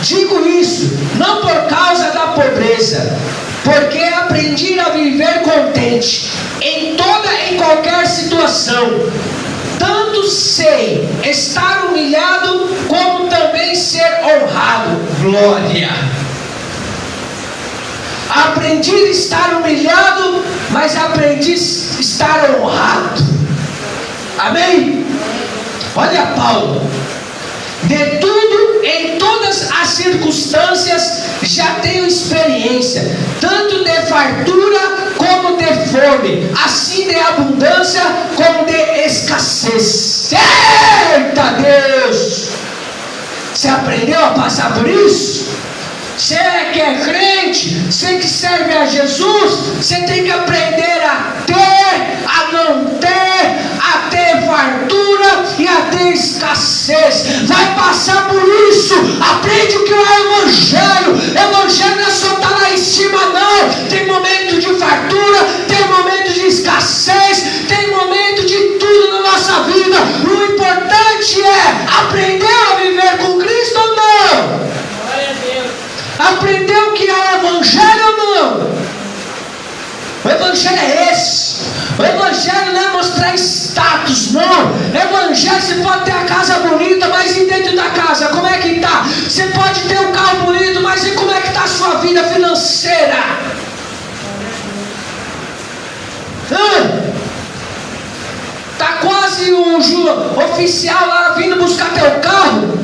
Digo isso não por causa da pobreza, porque aprendi a viver contente em toda e qualquer situação. Tanto sei estar humilhado, como também ser honrado. Glória! Aprendi a estar humilhado, mas aprendi a estar honrado. Amém? Olha Paulo. De tudo, em todas as circunstâncias, já tenho experiência, tanto de fartura como de fome, assim de abundância como de escassez. Eita Deus! Você aprendeu a passar por isso? Você que é crente, você que serve a Jesus, você tem que aprender a ter, a não ter, a ter fartura e a ter escassez. Vai passar por isso. Aprende o que é o Evangelho. Evangelho não é só estar lá em cima, não. Tem momento de fartura, tem momento de escassez, tem momento de tudo na nossa vida. O importante é aprender a viver com Cristo ou não? Aprendeu o que é o Evangelho ou não? O Evangelho é esse. O Evangelho não é mostrar status, não. O Evangelho, você pode ter a casa bonita, mas e dentro da casa, como é que está? Você pode ter um carro bonito, mas e como é que está a sua vida financeira? Está quase o oficial lá vindo buscar teu carro.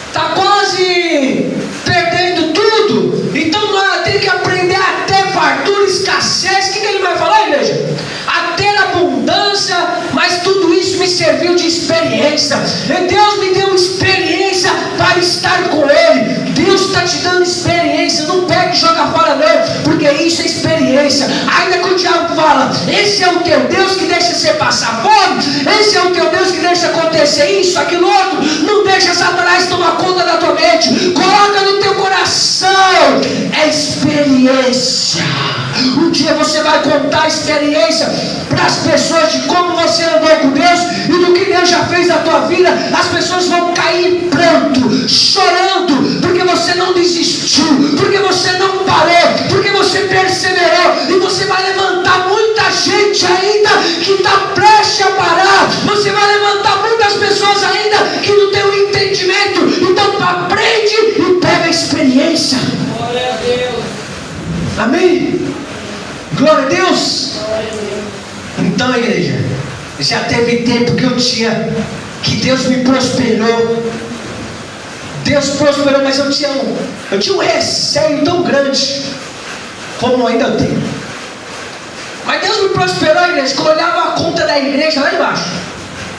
Está quase perdendo tudo. Então nós temos que aprender a isso me serviu de experiência. E Deus me deu experiência para estar com Ele. Deus está te dando experiência. Não pega e joga fora não, porque isso é experiência. Ainda que o diabo fala, esse é o teu Deus que deixa você passar fome, esse é o teu Deus que deixa acontecer isso, aquilo outro. Não deixa Satanás tomar conta da tua mente. Coloca no teu coração. É experiência. Um dia você vai contar a experiência para as pessoas de como você andou com Deus e do que Deus já fez na tua vida. As pessoas vão cair em pranto, chorando, porque você não desistiu, porque você não parou, porque você perseverou. E você vai levantar muita gente ainda que está prestes a parar. Você vai levantar muitas pessoas ainda que não tem o entendimento. Então aprende e pega a experiência. Glória a Deus. Amém? Glória a Deus. Então, igreja, já teve tempo que Deus me prosperou. Deus prosperou, mas eu tinha um receio tão grande, como ainda eu tenho. Mas Deus me prosperou, igreja, que eu olhava a conta da igreja lá embaixo.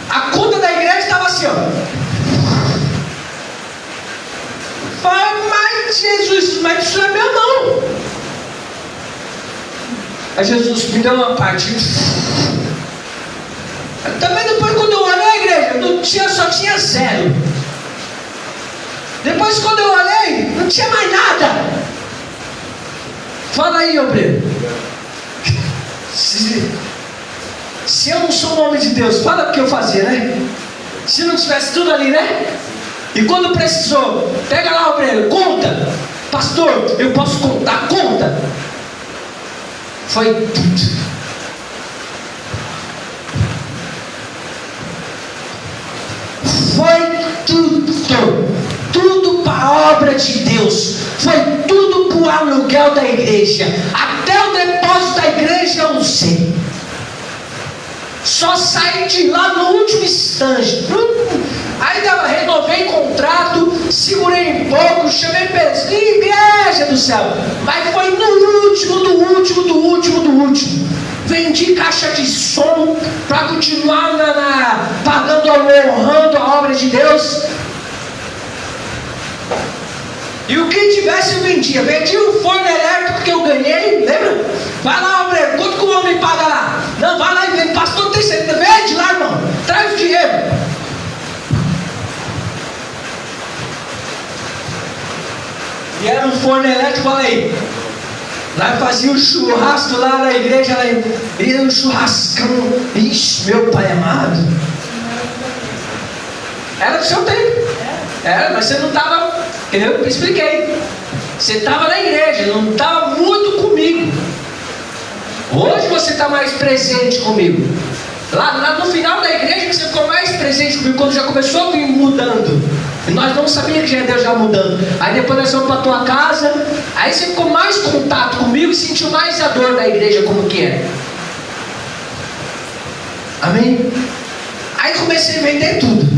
A conta da igreja estava assim, ó. Mas Jesus, mas isso não é meu não. Aí Jesus me deu uma parte. Também depois quando eu olhei a igreja, só tinha 0. Depois quando eu olhei, não tinha mais nada. Fala aí, obreiro. Se eu não sou o homem de Deus, fala o que eu fazia, né? Se não tivesse tudo ali, né? E quando precisou, pega lá, obreiro, conta. Pastor, eu posso contar, conta. Foi tudo. Foi tudo. Tudo para a obra de Deus. Foi tudo para o aluguel da igreja. Até o depósito da igreja eu não sei. Só saí de lá no último instante. Ainda renovei contrato, segurei um pouco, chamei pessoas, igreja do céu. Mas foi no último, do último. Vendi caixa de som para continuar pagando, honrando a obra de Deus. E o que tivesse eu vendia. Vendi um forno elétrico que eu ganhei, lembra? Vai lá, obreiro, quanto que o homem paga lá? Não, vai lá e vende. Pastor, tem certeza? Vende lá, irmão. Traz o dinheiro. E era um forno elétrico, olha aí. Lá fazia o churrasco lá na igreja, lá ia um churrascão. Ixi, meu pai amado. Era do seu tempo. Era, mas você não estava, eu expliquei. Você estava na igreja, não estava muito comigo. Hoje você está mais presente comigo. Lá no final da igreja que você ficou mais presente comigo, quando já começou a vir mudando. E nós não sabíamos que já Deus já mudando. Aí depois nós fomos para a tua casa. Aí você ficou mais contato comigo e sentiu mais a dor da igreja como que é. Amém? Aí comecei a vender tudo.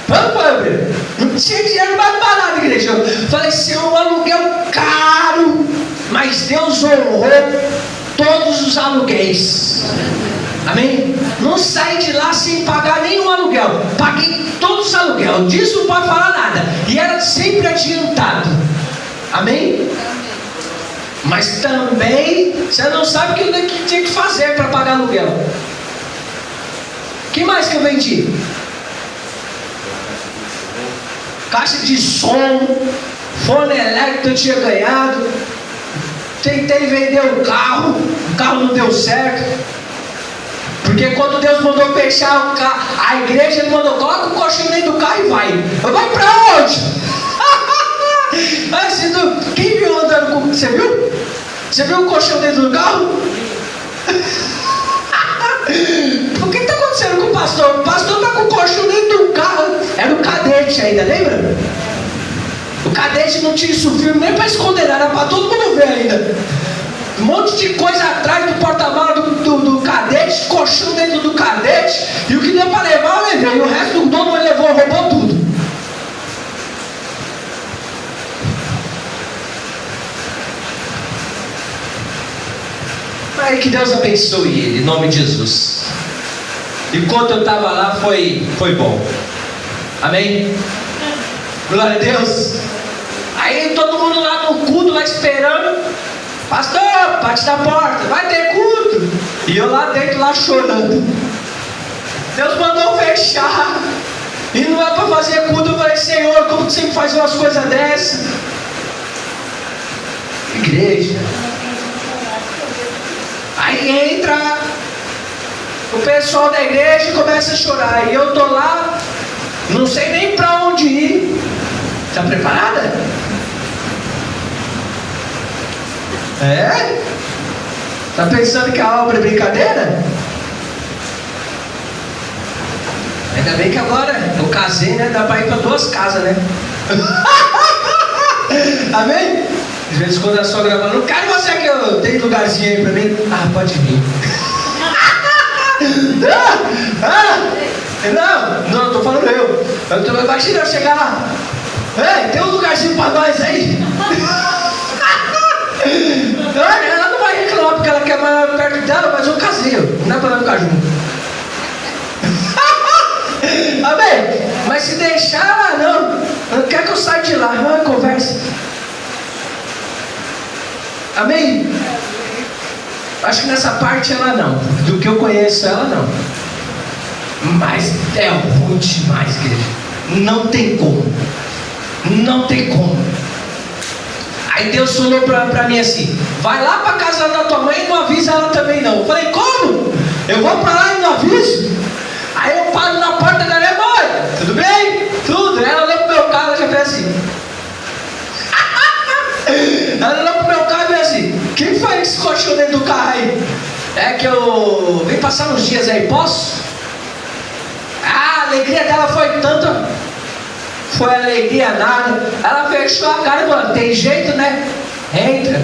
Vamos, pobre. Não tinha dinheiro mais para nada, igreja. Eu falei, Senhor, um aluguel caro. Mas Deus honrou todos os aluguéis. Amém? Não saí de lá sem pagar nenhum aluguel. Paguei todos os aluguéis. Disso não pode falar nada. E era sempre adiantado. Amém? Mas também você não sabe o que tinha que fazer para pagar aluguel. O que mais que eu vendi? Caixa de som, fone elétrico eu tinha ganhado. Tentei vender o carro não deu certo. Porque quando Deus mandou fechar o carro, a igreja, Ele mandou, coloca o colchão dentro do carro e vai. Eu vou pra onde? Quem viu andando com... Você viu? Você viu o colchão dentro do carro? O que está acontecendo com o pastor? O pastor está com o colchão dentro do carro. Era o cadete ainda, lembra? O cadete não tinha isso filme nem para esconder, era para todo mundo ver ainda. Um monte de coisa atrás do porta-malas do cadete, colchão dentro do cadete. E o que deu para levar, eu levei. E o resto do dono ele levou, roubou tudo. Aí que Deus abençoe ele, em nome de Jesus. Enquanto eu estava lá, foi bom. Amém? Glória a Deus. Aí todo mundo lá no culto, lá esperando. Pastor, bate na porta, vai ter culto. E eu lá dentro, lá chorando. Deus mandou fechar. E não é para fazer culto. Eu falei, Senhor, como você faz umas coisas dessas? Igreja. Aí entra o pessoal da igreja e começa a chorar. E eu tô lá, não sei nem para onde ir. Está preparada? É? Tá pensando que a obra é brincadeira? Ainda bem que agora eu casei, né? Dá para ir para 2 casas, né? Amém? Às vezes quando a sogra fala, não quero você que eu tenho lugarzinho aí para mim. Ah, pode vir. Não, tô falando eu. Imagina eu chegar lá. Tem um lugarzinho para nós aí. Ela não vai reclamar porque ela quer mais perto dela, mas eu casei, não dá para ela ficar junto. Amém? Mas se deixar ela não quer que eu saia de lá, conversa. Amém? Acho que nessa parte ela não, do que eu conheço ela não. Mas é ruim demais, igreja. Não tem como. Não tem como. Aí Deus falou pra mim assim, vai lá pra casa da tua mãe e não avisa ela também não. Eu falei, como? Eu vou pra lá e não aviso? Aí eu paro na porta da minha mãe, tudo bem? Tudo. Ela olhou pro meu carro e já fez assim. Ela olhou pro meu carro e fez assim, quem foi esse colchão dentro do carro aí? É que eu vim passar uns dias aí, posso? A alegria dela foi tanta. Foi alegria nada. Ela fechou a cara e falou, tem jeito, né? Entra.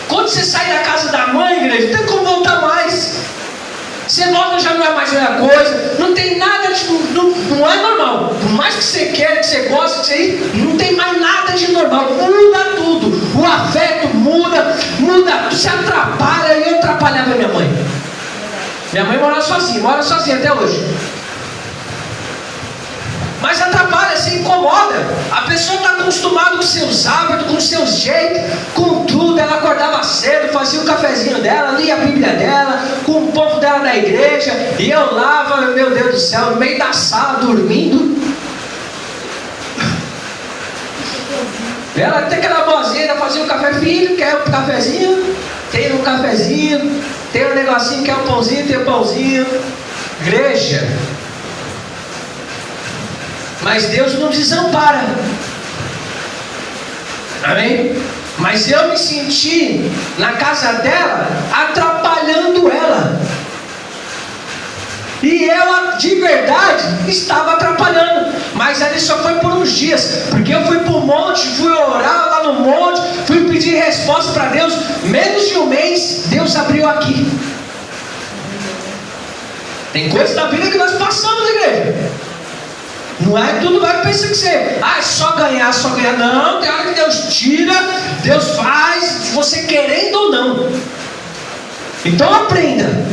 Quando você sai da casa da mãe, igreja, não tem como voltar mais. Você volta, já não é mais a mesma coisa. Não tem nada de... Não é normal. Por mais que você queira, que você goste, que você... Não tem mais nada de normal. Muda tudo. O afeto muda. Se atrapalha. E eu atrapalhava minha mãe. Minha mãe mora sozinha até hoje. Mas atrapalha, se incomoda. A pessoa está acostumada com seus hábitos, com seus jeitos, com tudo. Ela acordava cedo, fazia o cafezinho dela, lia a Bíblia dela, com o povo dela da igreja. E eu lá, meu Deus do céu, no meio da sala, dormindo. Ela tem aquela vozinha, fazia o café, filho, quer um cafezinho? Tem um cafezinho. Tem um negocinho, quer um pãozinho? Tem um pãozinho. Igreja. Mas Deus não desampara. Amém? Mas eu me senti na casa dela atrapalhando ela. E ela de verdade estava atrapalhando. Mas ali só foi por uns dias. Porque eu fui para o monte, fui orar lá no monte, fui pedir resposta para Deus. Menos de um mês, Deus abriu aqui. Tem coisas da vida que nós passamos, igreja. Não é tudo, vai pensar que você é só ganhar. Não, tem hora que Deus tira, Deus faz, você querendo ou não. Então aprenda.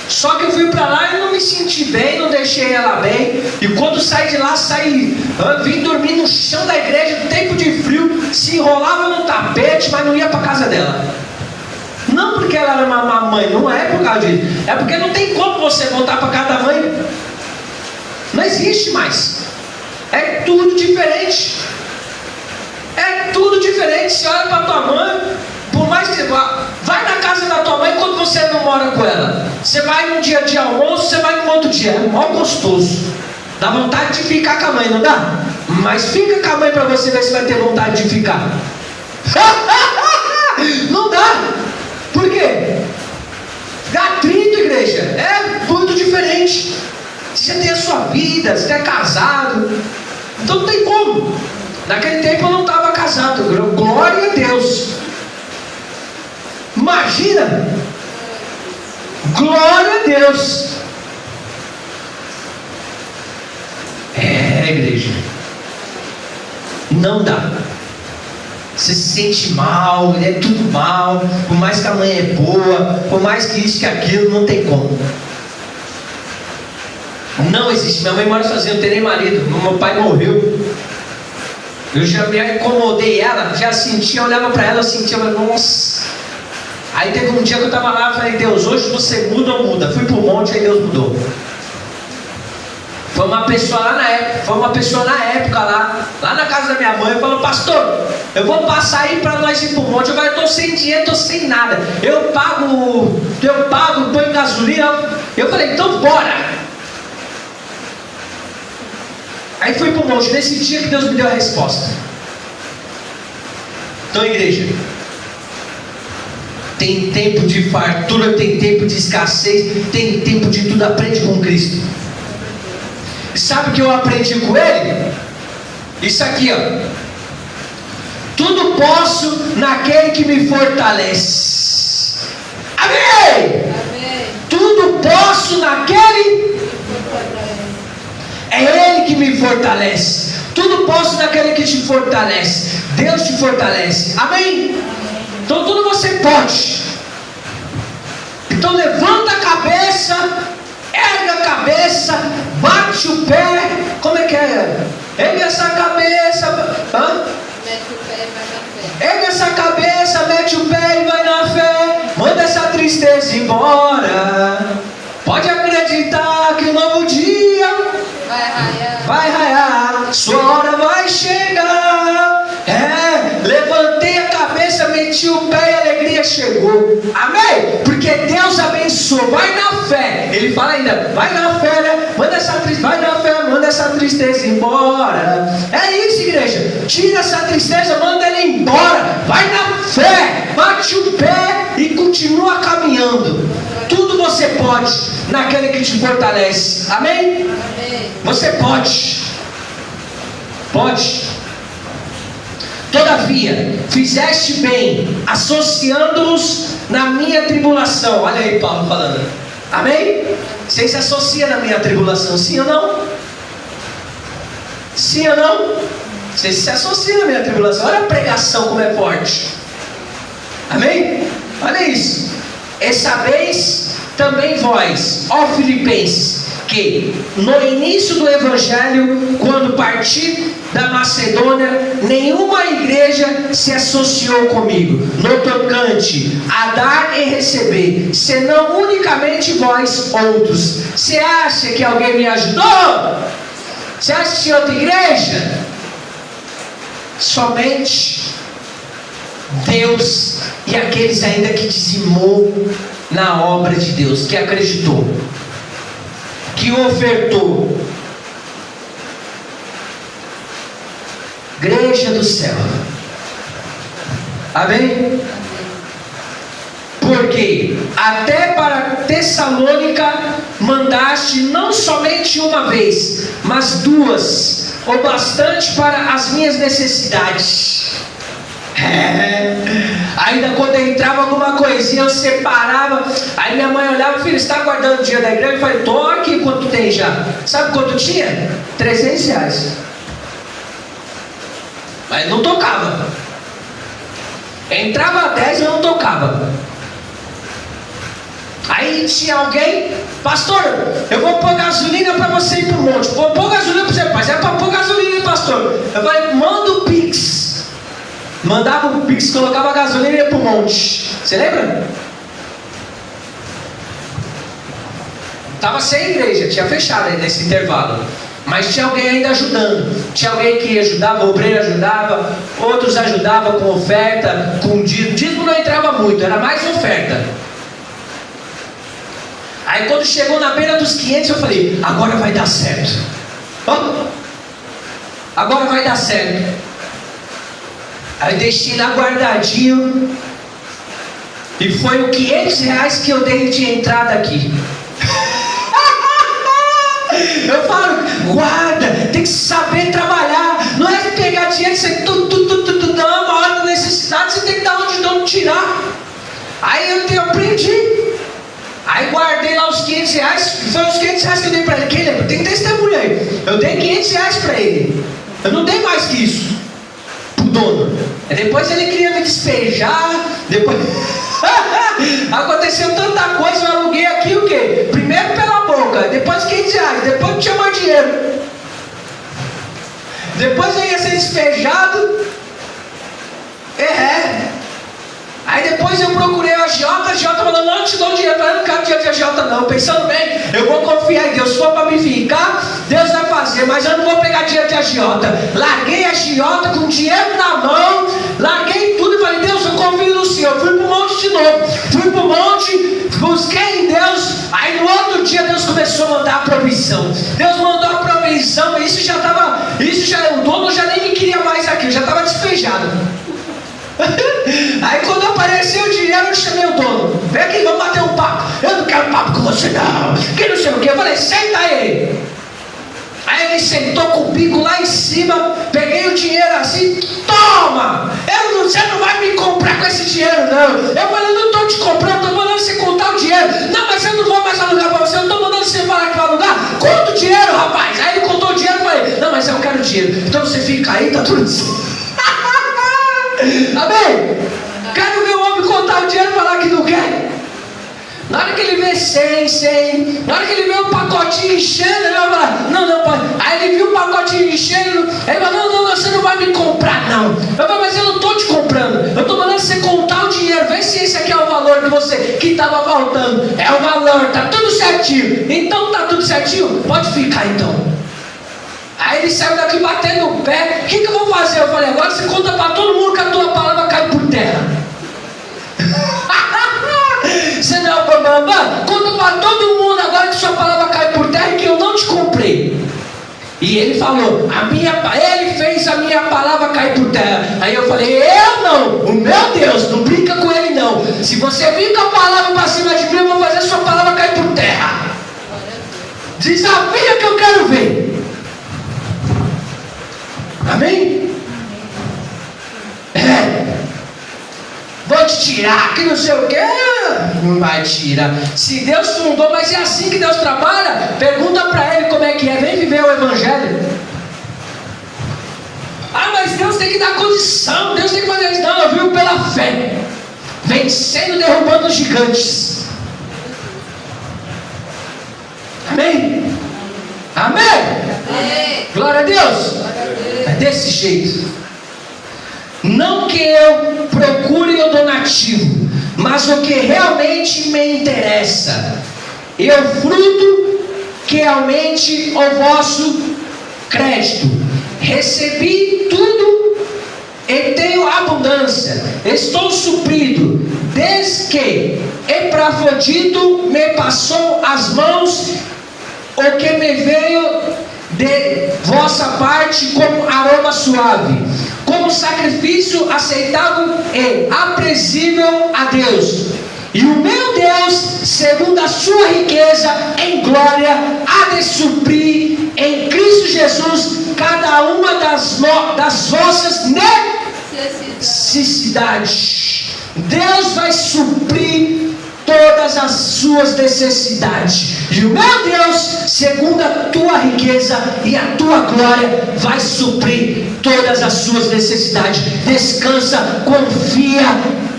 Só que eu fui para lá e não me senti bem, não deixei ela bem. E quando saí de lá, vim dormir no chão da igreja, no tempo de frio, se enrolava no tapete, mas não ia para casa dela. Não porque ela era uma mãe, não é por causa disso. É porque não tem como você voltar para casa da mãe. Não existe mais. É tudo diferente. É tudo diferente. Você olha para tua mãe, por mais que vai na casa da tua mãe quando você não mora com ela. Você vai num dia de almoço, você vai no outro dia. É mó gostoso. Dá vontade de ficar com a mãe, não dá? Mas fica com a mãe para você ver se vai ter vontade de ficar. Não dá. Por quê? Atrito, igreja. É muito diferente. Você tem a sua vida, você é casado. Então não tem como. Naquele tempo eu não estava casado. Glória a Deus. Imagina. Glória a Deus. Igreja. Não dá. Você se sente mal, é tudo mal. Por mais que a mãe é boa, por mais que isso, que aquilo, não tem como. Não existe. Minha mãe mora sozinha, não tem nem marido. Meu pai morreu. Eu já me incomodei ela, já sentia, eu olhava para ela, eu sentia, nossa. Aí teve um dia que eu estava lá, eu falei, Deus, hoje você muda ou muda? Fui pro monte, aí Deus mudou. Foi uma pessoa na época lá na casa da minha mãe, falou, pastor, eu vou passar aí para nós ir pro monte. Eu falei, eu tô sem dinheiro, tô sem nada. Eu pago, põe gasolina. Eu falei, então bora. Aí fui pro monte, nesse dia que Deus me deu a resposta. Então, igreja, tem tempo de fartura, tem tempo de escassez, tem tempo de tudo. Aprende com Cristo. E sabe o que eu aprendi com Ele? Isso aqui, ó. Tudo posso naquele que me fortalece. Amém! Amém. Tudo posso naquele. É Ele que me fortalece. Tudo posso naquele que te fortalece. Deus te fortalece. Amém? Então tudo você pode. Então levanta a cabeça, erga a cabeça, bate o pé. Como é que é? Ergue essa cabeça. Mete o pé e vai na fé. Ergue essa cabeça, mete o pé e vai na fé. Manda essa tristeza embora. Pode acreditar que um novo dia vai raiar, sua hora vai chegar. Levantei a cabeça, meti o pé e a alegria chegou. Amém? Porque Deus abençoa. Vai na fé. Ele fala ainda, vai na fé, né? Vai na fé, manda essa tristeza embora. É isso, igreja. Tira essa tristeza, manda ela embora. Vai na fé, bate o pé e continua caminhando. Tudo você pode naquele que te fortalece. Amém? Amém. Você pode. Pode. Todavia, fizeste bem, associando-nos na minha tribulação. Olha aí Paulo falando. Amém? Você se associa na minha tribulação, sim ou não? Sim ou não? Você se associa na minha tribulação. Olha a pregação como é forte. Amém? Olha isso. E sabeis também vós, ó Filipenses, que no início do Evangelho, quando parti da Macedônia, nenhuma igreja se associou comigo no tocante a dar e receber, senão unicamente vós outros. Você acha que alguém me ajudou? Você acha que tinha outra igreja? Somente Deus e aqueles ainda que dizimou na obra de Deus, que acreditou, que ofertou. Igreja do céu. Amém? Porque até para Tessalônica mandaste não somente uma vez, mas duas, ou bastante para as minhas necessidades. Ainda quando entrava alguma coisinha eu separava. Aí minha mãe olhava, filho, você está guardando o dia da igreja? Eu falei, tô aqui. Quanto tem já? Sabe quanto tinha? 300 reais. Mas não tocava. Entrava 10 eu não tocava. Aí tinha alguém, pastor, eu vou pôr gasolina para você ir pro monte. Vou pôr gasolina para você, mas é para pôr gasolina, pastor. Eu falei, manda o Pix. Mandava o Pix, colocava a gasolina e ia pro monte. Você lembra? Estava sem igreja, tinha fechado aí nesse intervalo. Mas tinha alguém ainda ajudando. Tinha alguém que ajudava, o obreiro ajudava, outros ajudavam com oferta, com dízimo. Dízimo não entrava muito, era mais oferta. Aí quando chegou na beira dos 500, eu falei, agora vai dar certo. Agora vai dar certo. Aí deixei lá guardadinho. E foi o 500 reais que eu dei de entrada aqui. Eu falo, guarda, tem que saber trabalhar. Não é pegar dinheiro, você não, uma hora da necessidade, você tem que dar onde tirar. Aí eu aprendi. Aí guardei lá os 500 reais. Foi os 500 reais que eu dei para ele. Quem lembra? Tem testemunho aí. Eu dei 500 reais para ele. Eu não dei mais que isso. dono. Depois ele queria me despejar, depois aconteceu tanta coisa, eu aluguei aqui o quê? Primeiro pela boca, depois R$500, depois não tinha mais dinheiro. Depois eu ia ser despejado. Aí depois eu procurei a agiota falou, não te dou dinheiro, eu não quero dinheiro de agiota não. Pensando bem, eu vou confiar em Deus, se for para me ficar, Deus vai fazer, mas eu não vou pegar dinheiro de agiota. Larguei a agiota com dinheiro na mão, larguei tudo e falei, Deus, eu confio no Senhor. Fui pro monte de novo, fui pro monte, busquei em Deus. Aí no outro dia Deus começou a mandar a provisão. Deus mandou a provisão, o dono já nem me queria mais aqui, eu já estava despejado. Aí quando apareceu o dinheiro, eu chamei o dono, vem aqui, vamos bater um papo. Eu não quero papo com você não, que não sei o que. Eu falei, senta aí. Aí ele sentou comigo lá em cima, peguei o dinheiro assim, toma, você não vai me comprar com esse dinheiro não. Eu falei, eu não estou te comprando, estou mandando você contar o dinheiro. Não, mas eu não vou mais alugar para você, eu estou mandando você falar que vai alugar. Conta o dinheiro, rapaz. Aí ele contou o dinheiro, eu falei, não, mas eu quero dinheiro. Então você fica aí, tá tudo certo. Amém? Quero ver o homem contar o dinheiro e falar que não quer. Na hora que ele vê 100, na hora que ele vê o pacotinho enchendo, ele vai falar, não, pai. Aí ele viu o pacotinho enchendo, ele vai, não, você não vai me comprar não. Eu falei, mas eu não estou te comprando, eu estou mandando você contar o dinheiro, vê se esse aqui é o valor de você, que estava faltando. É o valor, tá tudo certinho. Então tá tudo certinho? Pode ficar então. Aí ele saiu daqui batendo o pé. O que eu vou fazer? Eu falei, agora você conta para todo mundo que a tua palavra cai por terra. Você não é o bambambam? Conta para todo mundo agora que sua palavra cai por terra e que eu não te comprei. E ele falou, ele fez a minha palavra cair por terra. Aí eu falei, eu não, o meu Deus, não brinca com ele não. Se você vir com a palavra para cima de mim, eu vou fazer a sua palavra cair por terra. Desafia que eu quero ver. Amém? Vou te tirar, que não sei o que. Não vai tirar. Se Deus fundou, mas é assim que Deus trabalha. Pergunta para ele como é que é. Vem viver o evangelho. Ah, mas Deus tem que dar condição, Deus tem que fazer isso. Não, eu vivo pela fé, vencendo, derrubando os gigantes. Amém? Amém? Amém. Glória a Deus. É desse jeito. Não que eu procure o donativo, mas o que realmente me interessa. Eu fruto que aumente o vosso crédito. Recebi tudo e tenho abundância. Estou suprido, desde que Epafrodito me passou as mãos, o que me veio de vossa parte como aroma suave, como sacrifício aceitável e aprazível a Deus. E o meu Deus, segundo a sua riqueza em glória, há de suprir em Cristo Jesus cada uma das vossas necessidades. Deus vai suprir todas as suas necessidades. E o meu Deus, segundo a tua riqueza e a tua glória, vai suprir todas as suas necessidades. Descansa, confia,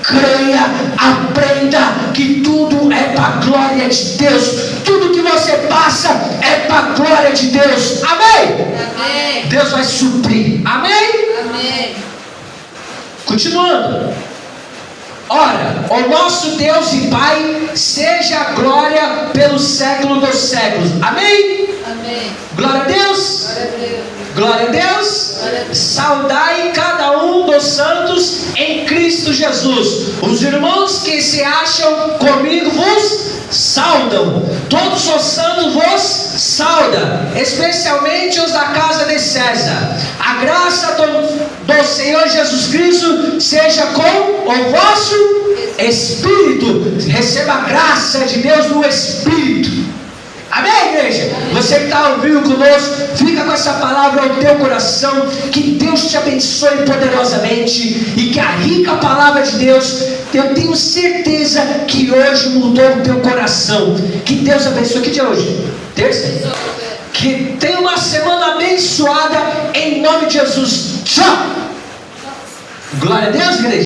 creia, aprenda que tudo é para a glória de Deus. Tudo que você passa é para a glória de Deus. Amém? Amém. Deus vai suprir. Amém? Amém. Continuando. Ora, o nosso Deus e Pai, seja a glória pelo século dos séculos. Amém? Amém. Glória a Deus. Glória a Deus. Glória a Deus. Glória a Deus. Saudai cada um dos santos em Cristo Jesus. Os irmãos que se acham comigo vos saudam. Todos os santos vos saudam, especialmente os da casa de César. A graça do Senhor Jesus Cristo seja com o vosso espírito. Receba a graça de Deus no espírito. Amém, igreja? Você que está ouvindo conosco, fica com essa palavra no teu coração. Que Deus te abençoe poderosamente e que a rica palavra de Deus, eu tenho certeza que hoje mudou o teu coração. Que Deus abençoe. Que dia é hoje? Terça? Que tenha uma semana abençoada em nome de Jesus. Tchau! Glória a Deus, igreja.